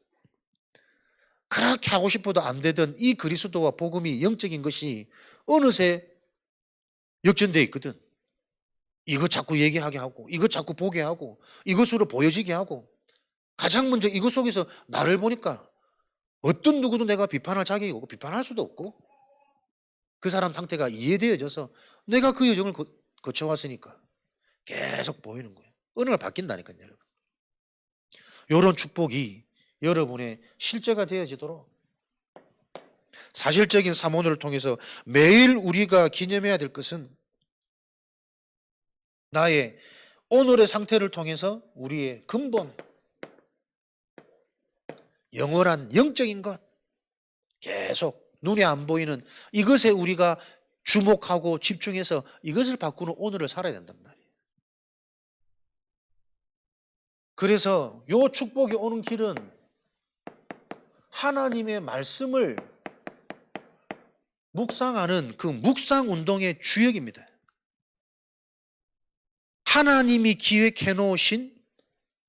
그렇게 하고 싶어도 안 되던 이 그리스도와 복음이 영적인 것이 어느새 역전되어 있거든. 이거 자꾸 얘기하게 하고 이거 자꾸 보게 하고 이것으로 보여지게 하고 가장 먼저 이것 속에서 나를 보니까 어떤 누구도 내가 비판할 자격이 없고 비판할 수도 없고 그 사람 상태가 이해되어져서 내가 그 여정을 거쳐왔으니까 계속 보이는 거예요. 은혜가 바뀐다니까요, 여러분. 이런 축복이 여러분의 실제가 되어지도록 사실적인 사모를 통해서 매일 우리가 기념해야 될 것은 나의 오늘의 상태를 통해서 우리의 근본, 영원한 영적인 것, 계속 눈에 안 보이는 이것에 우리가 주목하고 집중해서 이것을 바꾸는 오늘을 살아야 된단 말이에요. 그래서 요 축복이 오는 길은 하나님의 말씀을 묵상하는 그 묵상 운동의 주역입니다. 하나님이 기획해 놓으신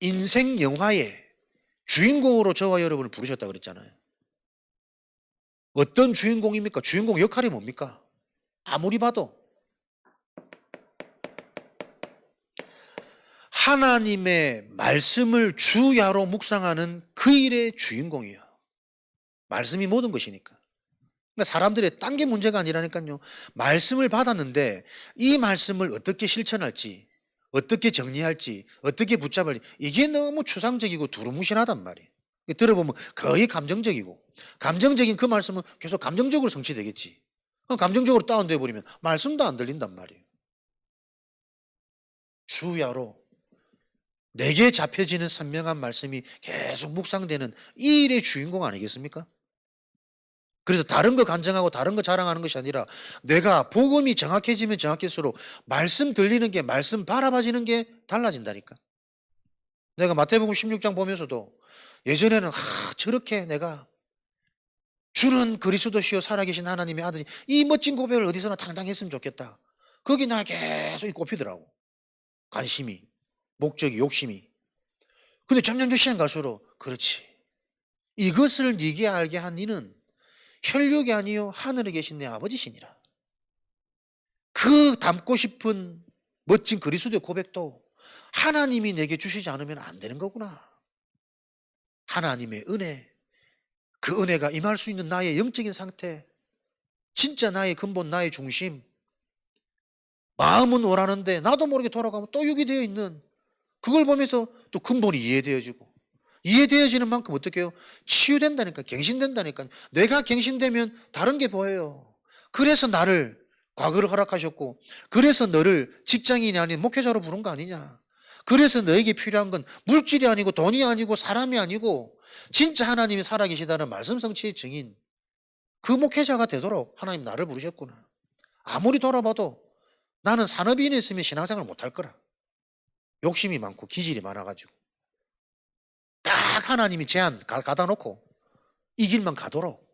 인생 영화의 주인공으로 저와 여러분을 부르셨다고 그랬잖아요. 어떤 주인공입니까? 주인공 역할이 뭡니까? 아무리 봐도 하나님의 말씀을 주야로 묵상하는 그 일의 주인공이에요. 말씀이 모든 것이니까. 그러니까 사람들의 딴 게 문제가 아니라니까요. 말씀을 받았는데 이 말씀을 어떻게 실천할지, 어떻게 정리할지, 어떻게 붙잡을지 이게 너무 추상적이고 두루뭉실하단 말이에요. 들어보면 거의 감정적이고 감정적인 그 말씀은 계속 감정적으로 성취되겠지. 감정적으로 다운돼 버리면 말씀도 안 들린단 말이에요. 주야로 내게 잡혀지는 선명한 말씀이 계속 묵상되는 이 일의 주인공 아니겠습니까? 그래서 다른 거 간증하고 다른 거 자랑하는 것이 아니라 내가 복음이 정확해지면 정확할수록 말씀 들리는 게 말씀 바라봐지는 게 달라진다니까. 내가 마태복음 16장 보면서도 예전에는 저렇게 내가 주는 그리스도시요 살아계신 하나님의 아들이 이 멋진 고백을 어디서나 당당히 했으면 좋겠다. 거기 나 계속 꼽히더라고. 관심이, 목적이, 욕심이. 근데 점점 더 시간 갈수록 그렇지. 이것을 네게 알게 한 이는 혈육이 아니요 하늘에 계신 내 아버지시니라. 그 담고 싶은 멋진 그리스도의 고백도 하나님이 내게 주시지 않으면 안 되는 거구나. 하나님의 은혜, 그 은혜가 임할 수 있는 나의 영적인 상태, 진짜 나의 근본, 나의 중심, 마음은 오라는데 나도 모르게 돌아가면 또 육이 되어 있는 그걸 보면서 또 근본이 이해되어지고 이해되어지는 만큼 어떻게 해요? 치유된다니까, 갱신된다니까. 내가 갱신되면 다른 게 보여요. 그래서 나를 과거를 허락하셨고 그래서 너를 직장인이 아닌 목회자로 부른 거 아니냐. 그래서 너에게 필요한 건 물질이 아니고 돈이 아니고 사람이 아니고 진짜 하나님이 살아계시다는 말씀 성취의 증인 그 목회자가 되도록 하나님 나를 부르셨구나. 아무리 돌아봐도 나는 산업인에 있으면 신앙생활을 못할 거라. 욕심이 많고 기질이 많아가지고 딱 하나님이 제한 가다 놓고 이 길만 가도록.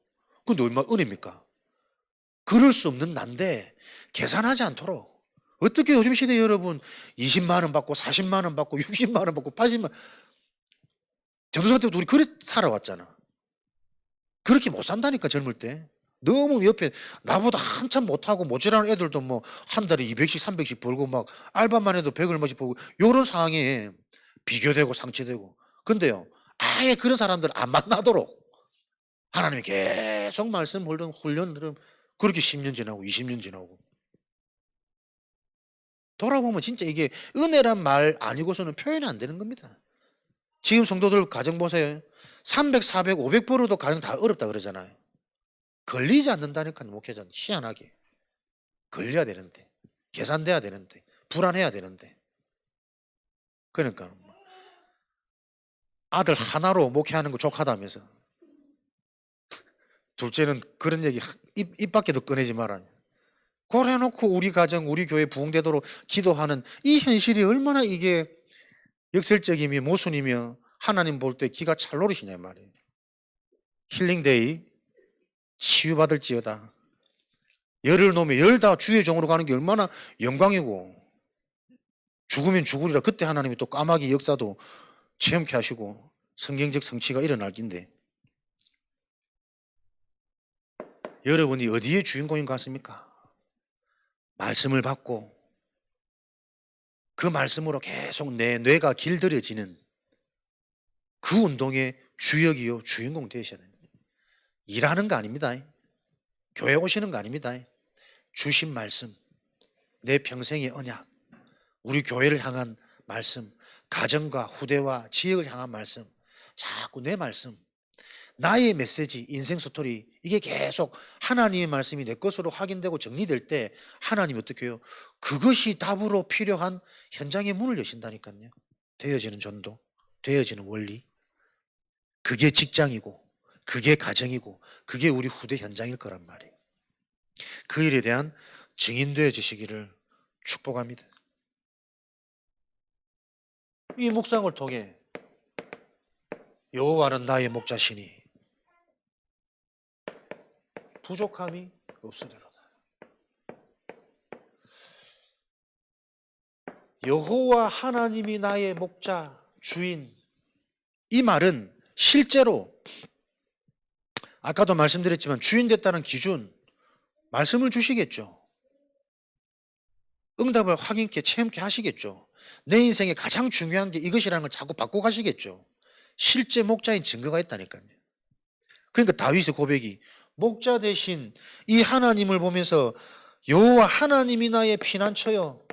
그건 얼마나 은혜입니까? 그럴 수 없는 난데 계산하지 않도록. 어떻게 요즘 시대에 여러분 20만 원 받고 40만 원 받고 60만 원 받고 80만 원. 전도사 때도 우리 그렇게 살아왔잖아. 그렇게 못 산다니까 젊을 때. 너무 옆에 나보다 한참 못하고 모자라는 애들도 뭐 한 달에 200씩 300씩 벌고 막 알바만 해도 100 얼마씩 벌고 요런 상황에 비교되고 상처되고. 근데요 아예 그런 사람들 안 만나도록 하나님이 계속 말씀 훈련들은 그렇게 10년 지나고 20년 지나고 돌아보면 진짜 이게 은혜란 말 아니고서는 표현이 안 되는 겁니다. 지금 성도들 가정 보세요. 300, 400, 500 벌어도 가정 다 어렵다 그러잖아요. 걸리지 않는다니까 목회자는 희한하게. 걸려야 되는데 계산돼야 되는데 불안해야 되는데 그러니까 아들 하나로 목회하는 거 족하다면서 둘째는 그런 얘기 입 밖에도 꺼내지 마라. 그래놓고 우리 가정 우리 교회 부흥되도록 기도하는 이 현실이 얼마나 이게 역설적이며 모순이며 하나님 볼 때 기가 찰 노릇이냐 말이에요. 힐링데이 치유받을지어다. 열을 놓으면 열 다 주의 종으로 가는 게 얼마나 영광이고 죽으면 죽으리라. 그때 하나님이 또 까마귀 역사도 체험케 하시고 성경적 성취가 일어날 긴데 여러분이 어디에 주인공인 것 같습니까? 말씀을 받고 그 말씀으로 계속 내 뇌가 길들여지는 그 운동의 주역이요 주인공 되셔야 됩니다. 일하는 거 아닙니다. 교회 오시는 거 아닙니다. 주신 말씀, 내 평생의 언약, 우리 교회를 향한 말씀, 가정과 후대와 지역을 향한 말씀, 자꾸 내 말씀, 나의 메시지, 인생 스토리 이게 계속 하나님의 말씀이 내 것으로 확인되고 정리될 때 하나님이 어떻게 해요? 그것이 답으로 필요한 현장의 문을 여신다니까요. 되어지는 전도, 되어지는 원리. 그게 직장이고 그게 가정이고 그게 우리 후대 현장일 거란 말이에요. 그 일에 대한 증인 되어주시기를 축복합니다. 이 묵상을 통해 여호와는 나의 목자시니 부족함이 없으리로다. 여호와 하나님이 나의 목자 주인, 이 말은 실제로 아까도 말씀드렸지만 주인 됐다는 기준 말씀을 주시겠죠. 응답을 확인케 체험케 하시겠죠. 내 인생에 가장 중요한 게 이것이라는 걸 자꾸 바꾸고 가시겠죠. 실제 목자인 증거가 있다니까요. 그러니까 다윗의 고백이 목자 대신 이 하나님을 보면서 여호와 하나님이 나의 피난처요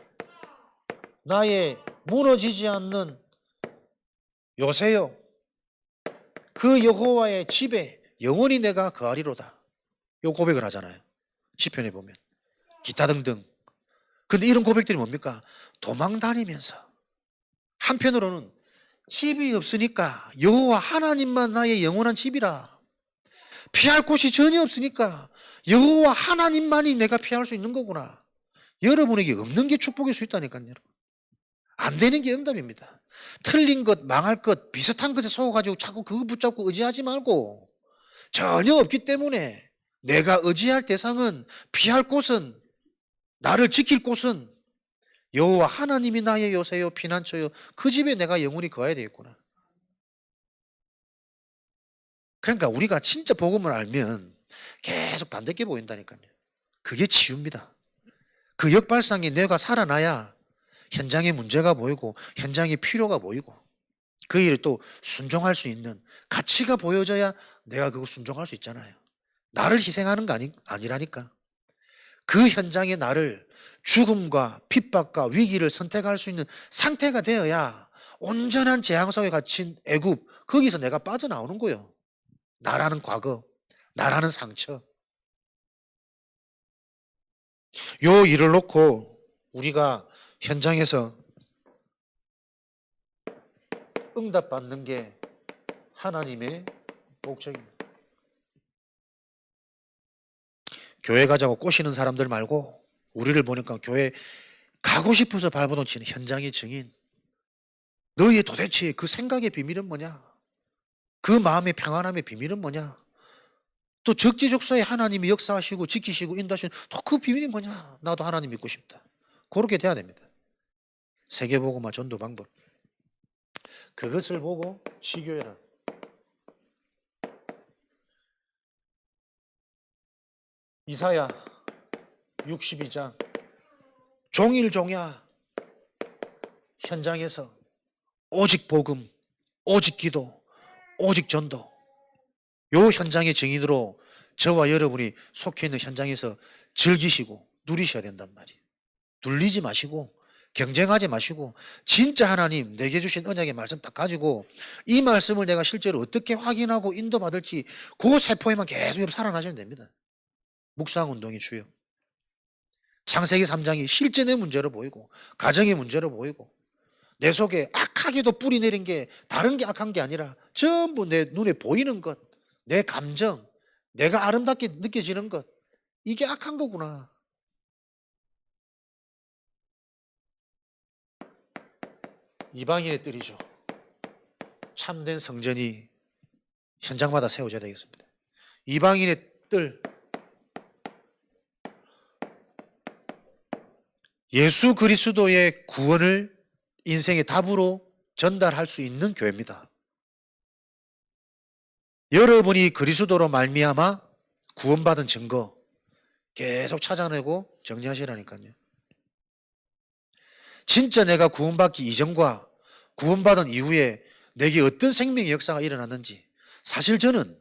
나의 무너지지 않는 요새요 그 여호와의 집에 영원히 내가 거하리로다. 요 고백을 하잖아요. 시편에 보면 기타 등등. 근데 이런 고백들이 뭡니까? 도망 다니면서 한편으로는 집이 없으니까 여호와 하나님만 나의 영원한 집이라. 피할 곳이 전혀 없으니까 여호와 하나님만이 내가 피할 수 있는 거구나. 여러분에게 없는 게 축복일 수 있다니까요. 여러분. 안 되는 게 응답입니다. 틀린 것, 망할 것, 비슷한 것에 속아가지고 자꾸 그거 붙잡고 의지하지 말고 전혀 없기 때문에 내가 의지할 대상은 피할 곳은 나를 지킬 곳은 여호와 하나님이 나의 요새요 피난처요 그 집에 내가 영원히 거해야 되겠구나. 그러니까 우리가 진짜 복음을 알면 계속 반대게 보인다니까요. 그게 치유입니다. 그 역발상에 내가 살아나야 현장에 문제가 보이고 현장에 필요가 보이고 그 일에 또 순종할 수 있는 가치가 보여져야 내가 그거 순종할 수 있잖아요. 나를 희생하는 거 아니라니까. 그 현장에 나를 죽음과 핍박과 위기를 선택할 수 있는 상태가 되어야 온전한 재앙 속에 갇힌 애굽 거기서 내가 빠져나오는 거예요. 나라는 과거, 나라는 상처. 요 일을 놓고 우리가 현장에서 응답받는 게 하나님의 목적입니다. 교회 가자고 꼬시는 사람들 말고 우리를 보니까 교회 가고 싶어서 발버둥 치는 현장의 증인. 너희의 도대체 그 생각의 비밀은 뭐냐? 그 마음의 평안함의 비밀은 뭐냐? 또 적재적소에 하나님이 역사하시고 지키시고 인도하시는 또 그 비밀이 뭐냐? 나도 하나님 믿고 싶다. 그렇게 돼야 됩니다. 세계복음화 전도 방법. 그것을 보고 치교회라. 이사야 62장 종일종야 현장에서 오직 복음, 오직 기도, 오직 전도. 요 현장의 증인으로 저와 여러분이 속해 있는 현장에서 즐기시고 누리셔야 된단 말이에요. 눌리지 마시고 경쟁하지 마시고 진짜 하나님 내게 주신 언약의 말씀 딱 가지고 이 말씀을 내가 실제로 어떻게 확인하고 인도받을지 그 세포에만 계속 살아나시면 됩니다. 묵상운동이 주요. 창세기 3장이 실제 내 문제로 보이고 가정의 문제로 보이고 내 속에 악하게도 뿌리 내린 게 다른 게 악한 게 아니라 전부 내 눈에 보이는 것, 내 감정, 내가 아름답게 느껴지는 것, 이게 악한 거구나. 이방인의 뜰이죠. 참된 성전이 현장마다 세워져야 되겠습니다. 이방인의 뜰, 예수 그리스도의 구원을 인생의 답으로 전달할 수 있는 교회입니다. 여러분이 그리스도로 말미암아 구원받은 증거 계속 찾아내고 정리하시라니까요. 진짜 내가 구원받기 이전과 구원받은 이후에 내게 어떤 생명의 역사가 일어났는지 사실 저는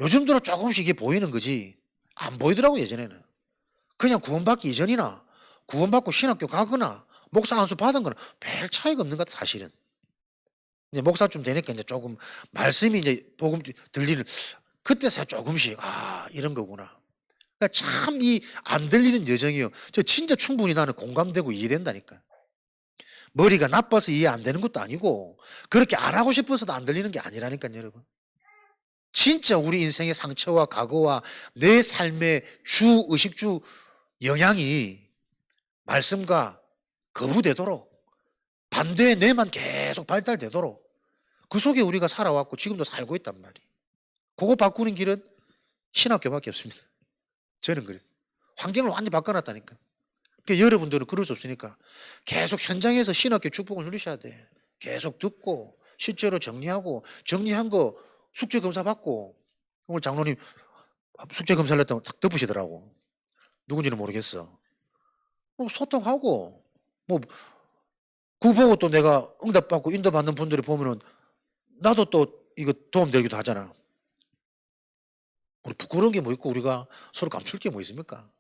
요즘 들어 조금씩 이게 보이는 거지 안 보이더라고요. 예전에는 그냥 구원받기 이전이나 구원받고 신학교 가거나 목사 안수 받은 거는 별 차이가 없는 것 같아 사실은. 이제 목사쯤 되니까 이제 조금 말씀이 이제 복음 들리는 그때서야 조금씩 이런 거구나. 그러니까 참 이 안 들리는 여정이요. 저 진짜 충분히 나는 공감되고 이해된다니까. 머리가 나빠서 이해 안 되는 것도 아니고 그렇게 안 하고 싶어서도 안 들리는 게 아니라니까요, 여러분. 진짜 우리 인생의 상처와 과거와 내 삶의 주 의식주 영향이 말씀과 거부되도록 반대의 뇌만 계속 발달되도록 그 속에 우리가 살아왔고 지금도 살고 있단 말이에요. 그거 바꾸는 길은 신학교밖에 없습니다. 저는 그래요. 환경을 완전히 바꿔놨다니까. 그러니까 여러분들은 그럴 수 없으니까 계속 현장에서 신학교 축복을 누리셔야 돼. 계속 듣고 실제로 정리하고 정리한 거 숙제 검사 받고 오늘 장로님 숙제 검사를 했다고 딱 덮으시더라고. 누군지는 모르겠어. 뭐 소통하고 뭐 그거 보고 또 내가 응답받고 인도받는 분들이 보면은 나도 또 이거 도움되기도 하잖아. 우리 부끄러운 게 뭐 있고 우리가 서로 감출 게 뭐 있습니까?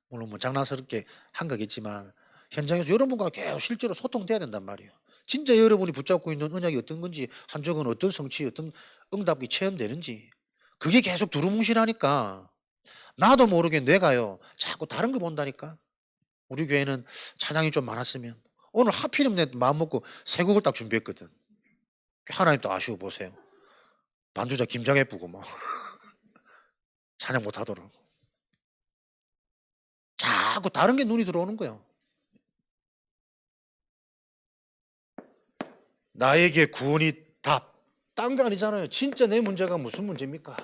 물론 뭐 장난스럽게 한 거겠지만 현장에서 여러분과 계속 실제로 소통돼야 된단 말이에요. 진짜 여러분이 붙잡고 있는 언약이 어떤 건지 한쪽은 어떤 성취 어떤 응답이 체험되는지 그게 계속 두루뭉실하니까 나도 모르게 내가요 자꾸 다른 거 본다니까. 우리 교회는 찬양이 좀 많았으면 오늘 하필이면 내 마음 먹고 세 곡을 딱 준비했거든. 하나님 또 아쉬워 보세요. 반주자 김장 예쁘고 뭐 찬양 못하도록 자꾸 다른 게 눈이 들어오는 거예요. 나에게 구원이 답. 딴 거 아니잖아요. 진짜 내 문제가 무슨 문제입니까?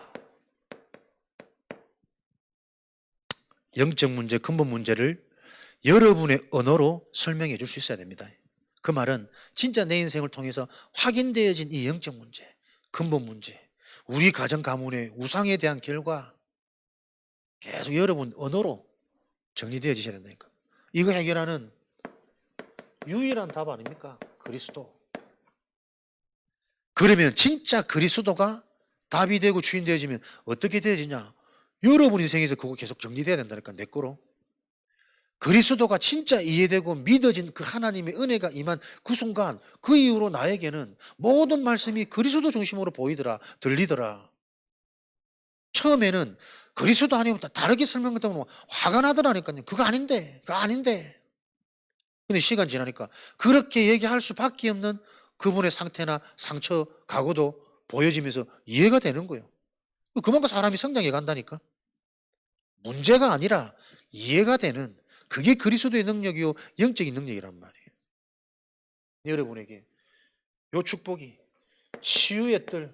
영적 문제, 근본 문제를 여러분의 언어로 설명해 줄 수 있어야 됩니다. 그 말은 진짜 내 인생을 통해서 확인되어진 이 영적 문제, 근본 문제, 우리 가정 가문의 우상에 대한 결과 계속 여러분 언어로 정리되어지셔야 된다니까. 이거 해결하는 유일한 답 아닙니까? 그리스도. 그러면 진짜 그리스도가 답이 되고 주인 되어지면 어떻게 되어지냐? 여러분 인생에서 그거 계속 정리돼야 된다니까 내 거로. 그리스도가 진짜 이해되고 믿어진 그 하나님의 은혜가 임한 그 순간 그 이후로 나에게는 모든 말씀이 그리스도 중심으로 보이더라 들리더라. 처음에는 그리스도 아니면 다르게 설명했다고 하면 화가 나더라니까요. 그거 아닌데 그거 아닌데. 근데 시간 지나니까 그렇게 얘기할 수밖에 없는 그분의 상태나 상처 각오도 보여지면서 이해가 되는 거예요. 그만큼 사람이 성장해 간다니까. 문제가 아니라 이해가 되는 그게 그리스도의 능력이요 영적인 능력이란 말이에요. 여러분에게 요 축복이 치유의 뜰,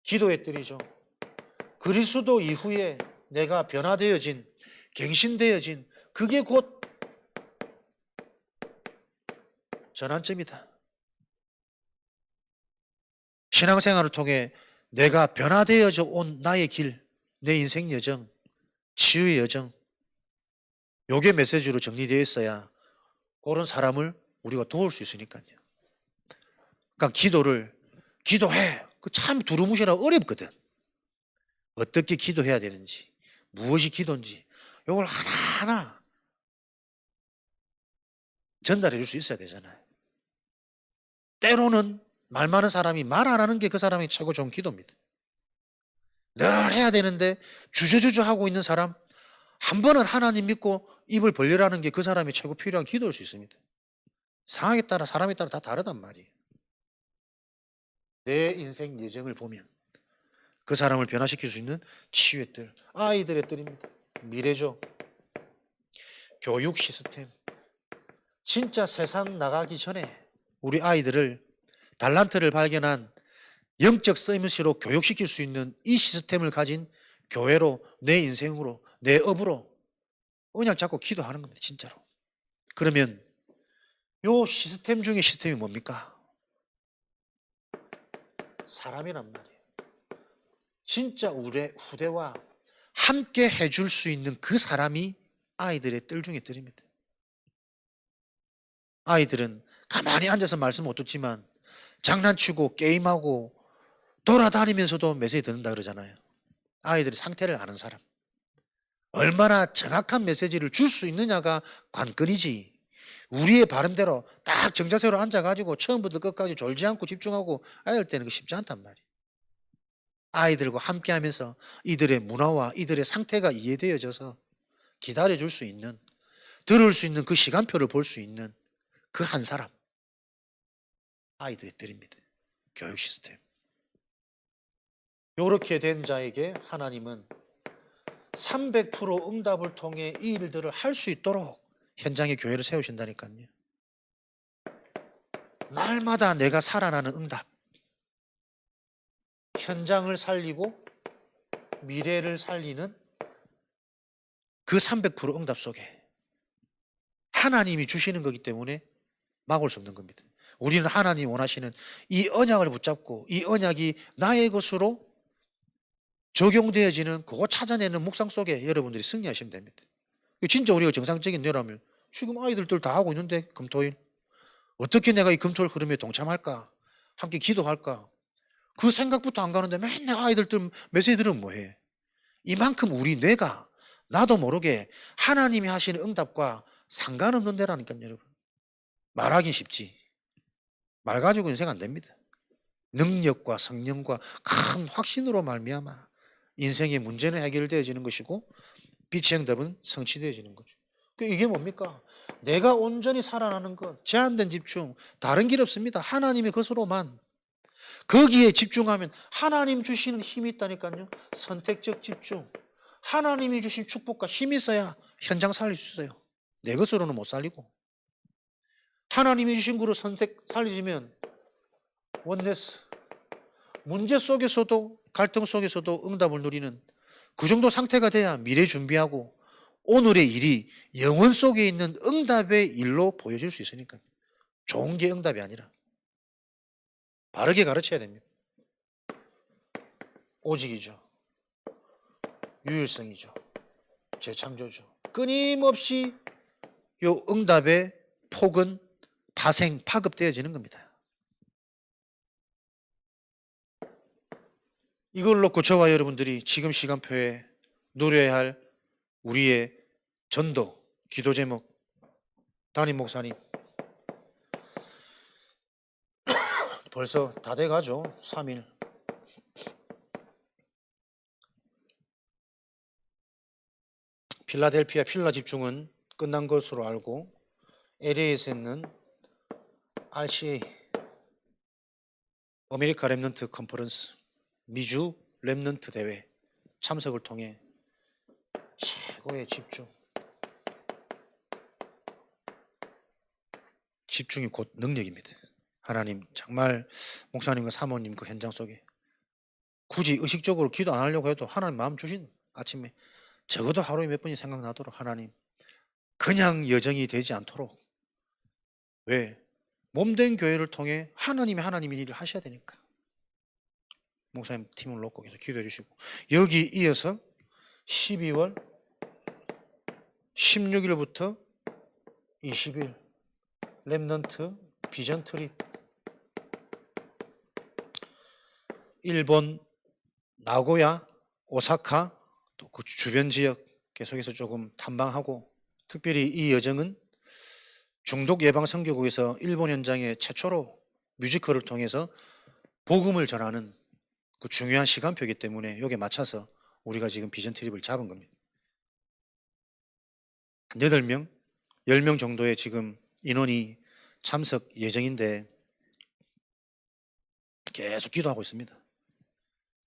기도의 뜰이죠. 그리스도 이후에 내가 변화되어진 갱신되어진 그게 곧 전환점이다. 신앙생활을 통해 내가 변화되어져 온 나의 길, 내 인생 여정, 치유의 여정 요게 메시지로 정리되어 있어야 그런 사람을 우리가 도울 수 있으니까요. 그러니까 기도를 기도해. 그 참 두루뭉실하고 어렵거든. 어떻게 기도해야 되는지, 무엇이 기도인지 이걸 하나하나 전달해 줄 수 있어야 되잖아요. 때로는 말 많은 사람이 말 안 하는 게 그 사람이 최고 좋은 기도입니다. 늘 해야 되는데 주저주저 하고 있는 사람, 한 번은 하나님 믿고 입을 벌리라는 게 그 사람이 최고 필요한 기도일 수 있습니다. 상황에 따라 사람에 따라 다 다르단 말이에요. 내 인생 예정을 보면 그 사람을 변화시킬 수 있는 치유의 뜰, 아이들의 뜰입니다. 미래죠. 교육 시스템. 진짜 세상 나가기 전에 우리 아이들을 달란트를 발견한 영적 서밋으로 교육시킬 수 있는 이 시스템을 가진 교회로, 내 인생으로, 내 업으로 그냥 자꾸 기도하는 겁니다. 진짜로. 그러면 요 시스템 중에 시스템이 뭡니까? 사람이란 말이에요. 진짜 우리 후대와 함께 해줄 수 있는 그 사람이 아이들의 뜰 중에 뜰입니다. 아이들은 가만히 앉아서 말씀 못 듣지만 장난치고 게임하고 돌아다니면서도 메시지 듣는다 그러잖아요. 아이들의 상태를 아는 사람. 얼마나 정확한 메시지를 줄 수 있느냐가 관건이지. 우리의 바람대로 딱 정자세로 앉아가지고 처음부터 끝까지 졸지 않고 집중하고 아이들 때는 그 쉽지 않단 말이에요. 아이들과 함께 하면서 이들의 문화와 이들의 상태가 이해되어져서 기다려줄 수 있는, 들을 수 있는 그 시간표를 볼 수 있는 그 한 사람. 아이들의 뜰입니다. 교육 시스템. 이렇게 된 자에게 하나님은 300% 응답을 통해 이 일들을 할 수 있도록 현장에 교회를 세우신다니까요. 날마다 내가 살아나는 응답. 현장을 살리고 미래를 살리는 그 300% 응답 속에 하나님이 주시는 거기 때문에 막을 수 없는 겁니다. 우리는 하나님이 원하시는 이 언약을 붙잡고 이 언약이 나의 것으로 적용되어지는 그거 찾아내는 묵상 속에 여러분들이 승리하시면 됩니다. 진짜 우리가 정상적인 뇌라면 지금 아이들들 다 하고 있는데 금토일 어떻게 내가 이 금토일 흐름에 동참할까? 함께 기도할까? 그 생각부터 안 가는데 맨날 아이들들 메시지 들으면 뭐해? 이만큼 우리 뇌가 나도 모르게 하나님이 하시는 응답과 상관없는 데라니까요, 여러분. 말하긴 쉽지. 말 가지고 인생 안 됩니다. 능력과 성령과 큰 확신으로 말미암아 인생의 문제는 해결되어지는 것이고 빛의 응답은 성취되어지는 거죠. 이게 뭡니까? 내가 온전히 살아나는 것, 제한된 집중, 다른 길 없습니다. 하나님의 것으로만. 거기에 집중하면 하나님 주시는 힘이 있다니까요. 선택적 집중. 하나님이 주신 축복과 힘이 있어야 현장 살릴 수 있어요. 내 것으로는 못 살리고. 하나님이 주신 거로 선택 살리지면 원네스. 문제 속에서도 갈등 속에서도 응답을 누리는 그 정도 상태가 돼야 미래 준비하고 오늘의 일이 영혼 속에 있는 응답의 일로 보여질 수 있으니까. 좋은 게 응답이 아니라 바르게 가르쳐야 됩니다. 오직이죠. 유일성이죠. 재창조죠. 끊임없이 요 응답의 폭은 파급되어지는 겁니다. 이걸 놓고 저와 여러분들이 지금 시간표에 누려야 할 우리의 전도, 기도 제목, 담임 목사님 벌써 다 돼가죠. 3일. 필라델피아 필라 집중은 끝난 것으로 알고 LA에서는 RCA 아메리카 랩넌트 컨퍼런스 미주 랩넌트 대회 참석을 통해 최고의 집중이 곧 능력입니다. 하나님 정말 목사님과 사모님 그 현장 속에 굳이 의식적으로 기도 안 하려고 해도 하나님 마음 주신 아침에 적어도 하루에 몇 번이 생각나도록 하나님 그냥 여정이 되지 않도록 왜? 몸된 교회를 통해 하나님의 일을 하셔야 되니까 목사님 팀을 놓고 계속 기도해 주시고 여기 이어서 12월 16일부터 20일 랩넌트 비전 트립 일본 나고야, 오사카 또 그 주변 지역 계속해서 조금 탐방하고, 특별히 이 여정은 중독 예방 선교국에서 일본 현장에 최초로 뮤지컬을 통해서 복음을 전하는 그 중요한 시간표이기 때문에 여기에 맞춰서 우리가 지금 비전 트립을 잡은 겁니다. 한 8명, 10명 정도의 지금 인원이 참석 예정인데 계속 기도하고 있습니다.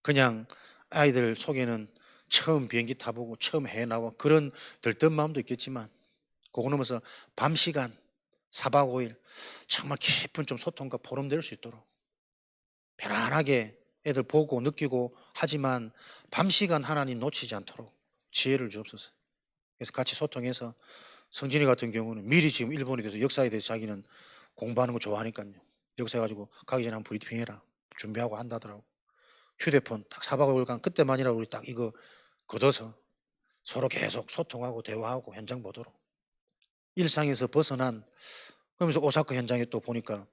그냥 아이들 속에는 처음 비행기 타보고 처음 해외 나와 그런 들뜬 마음도 있겠지만, 그거 넘어서 밤 시간 4박 5일 정말 깊은 좀 소통과 포럼될 수 있도록 편안하게 애들 보고 느끼고 하지만 밤 시간 하나님 놓치지 않도록 지혜를 주옵소서. 그래서 같이 소통해서, 성진이 같은 경우는 미리 지금 일본에 대해서 역사에 대해서 자기는 공부하는 거 좋아하니까요. 역사 가지고 가기 전에 한번 브리핑 해라 준비하고 한다더라고. 휴대폰 딱 4박 5일간 그때만이라도 우리 딱 이거 걷어서 서로 계속 소통하고 대화하고 현장 보도록. 일상에서 벗어난, 그러면서 오사카 현장에 또 보니까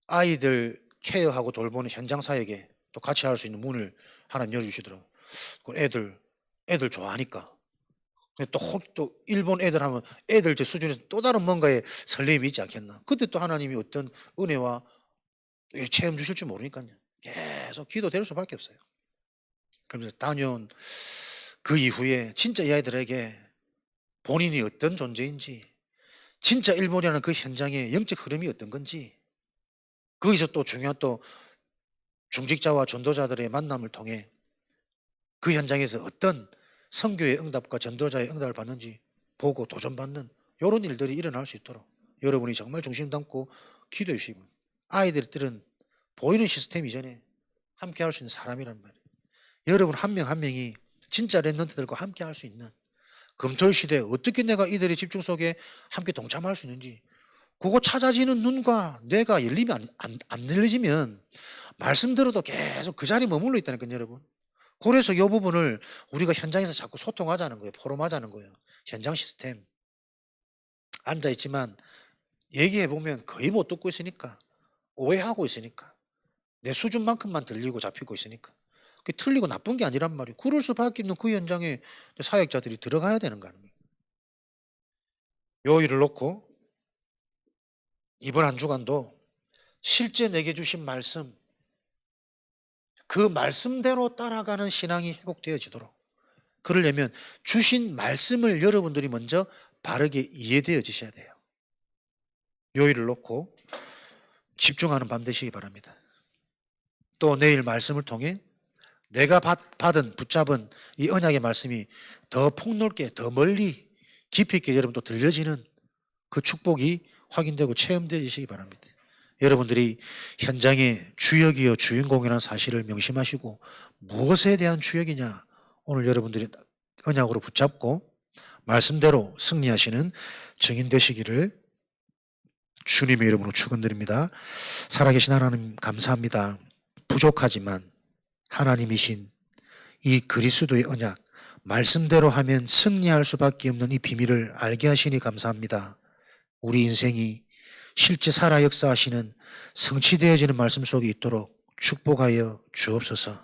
아이들 케어하고 돌보는 현장 사역에 또 같이 할 수 있는 문을 하나님 열어주시더라고요. 그 애들 좋아하니까. 근데 또 일본 애들 하면 애들 제 수준에서 또 다른 뭔가의 설렘이 있지 않겠나. 그때 또 하나님이 어떤 은혜와 체험 주실 줄 모르니까요. 계속 기도될 수밖에 없어요. 그러면서 다녀온 그 이후에 진짜 이 아이들에게 본인이 어떤 존재인지, 진짜 일본이라는 그 현장의 영적 흐름이 어떤 건지, 거기서 또 중요한 또 중직자와 전도자들의 만남을 통해 그 현장에서 어떤 선교의 응답과 전도자의 응답을 받는지 보고 도전받는 이런 일들이 일어날 수 있도록 여러분이 정말 중심 담고 기도해 주시고, 아이들은 보이는 시스템 이전에 함께 할 수 있는 사람이란 말이에요. 여러분 한 명 한 명이 진짜 랩런트들과 함께 할 수 있는, 금토일 시대에 어떻게 내가 이들의 집중 속에 함께 동참할 수 있는지, 그거 찾아지는 눈과 뇌가 열리면 안 열리지면 말씀 들어도 계속 그 자리에 머물러 있다니까요, 여러분. 그래서 이 부분을 우리가 현장에서 자꾸 소통하자는 거예요. 포럼하자는 거예요. 현장 시스템. 앉아있지만 얘기해보면 거의 못 듣고 있으니까, 오해하고 있으니까, 내 수준만큼만 들리고 잡히고 있으니까. 그게 틀리고 나쁜 게 아니란 말이에요. 그럴 수밖에 없는 그 현장에 사역자들이 들어가야 되는 거 아닙니까? 요 일을 놓고 이번 한 주간도 실제 내게 주신 말씀, 그 말씀대로 따라가는 신앙이 회복되어지도록, 그러려면 주신 말씀을 여러분들이 먼저 바르게 이해되어지셔야 돼요. 요 일을 놓고 집중하는 밤 되시기 바랍니다. 또 내일 말씀을 통해 내가 붙잡은 이 언약의 말씀이 더 폭넓게, 더 멀리, 깊이 있게 여러분 또 들려지는 그 축복이 확인되고 체험되시기 바랍니다. 여러분들이 현장의 주역이요 주인공이라는 사실을 명심하시고, 무엇에 대한 주역이냐, 오늘 여러분들이 언약으로 붙잡고 말씀대로 승리하시는 증인 되시기를 주님의 이름으로 축원드립니다. 살아계신 하나님 감사합니다. 부족하지만 하나님이신 이 그리스도의 언약, 말씀대로 하면 승리할 수밖에 없는 이 비밀을 알게 하시니 감사합니다. 우리 인생이 실제 살아 역사하시는 성취되어지는 말씀 속에 있도록 축복하여 주옵소서.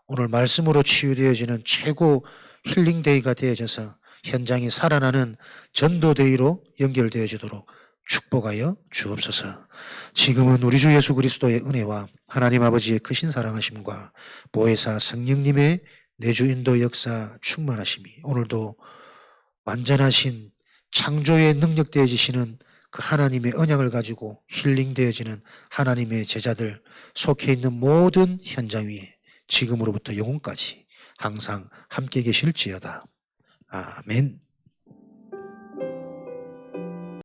오늘 말씀으로 치유되어지는 최고 힐링데이가 되어져서 현장이 살아나는 전도데이로 연결되어지도록 축복하여 주옵소서. 지금은 우리 주 예수 그리스도의 은혜와 하나님 아버지의 크신 사랑하심과 보혜사 성령님의 내주 인도 역사 충만하심이 오늘도 완전하신 창조의 능력 되어지시는 그 하나님의 언약을 가지고 힐링되어지는 하나님의 제자들 속해 있는 모든 현장 위에 지금으로부터 영원까지 항상 함께 계실지어다. 아멘.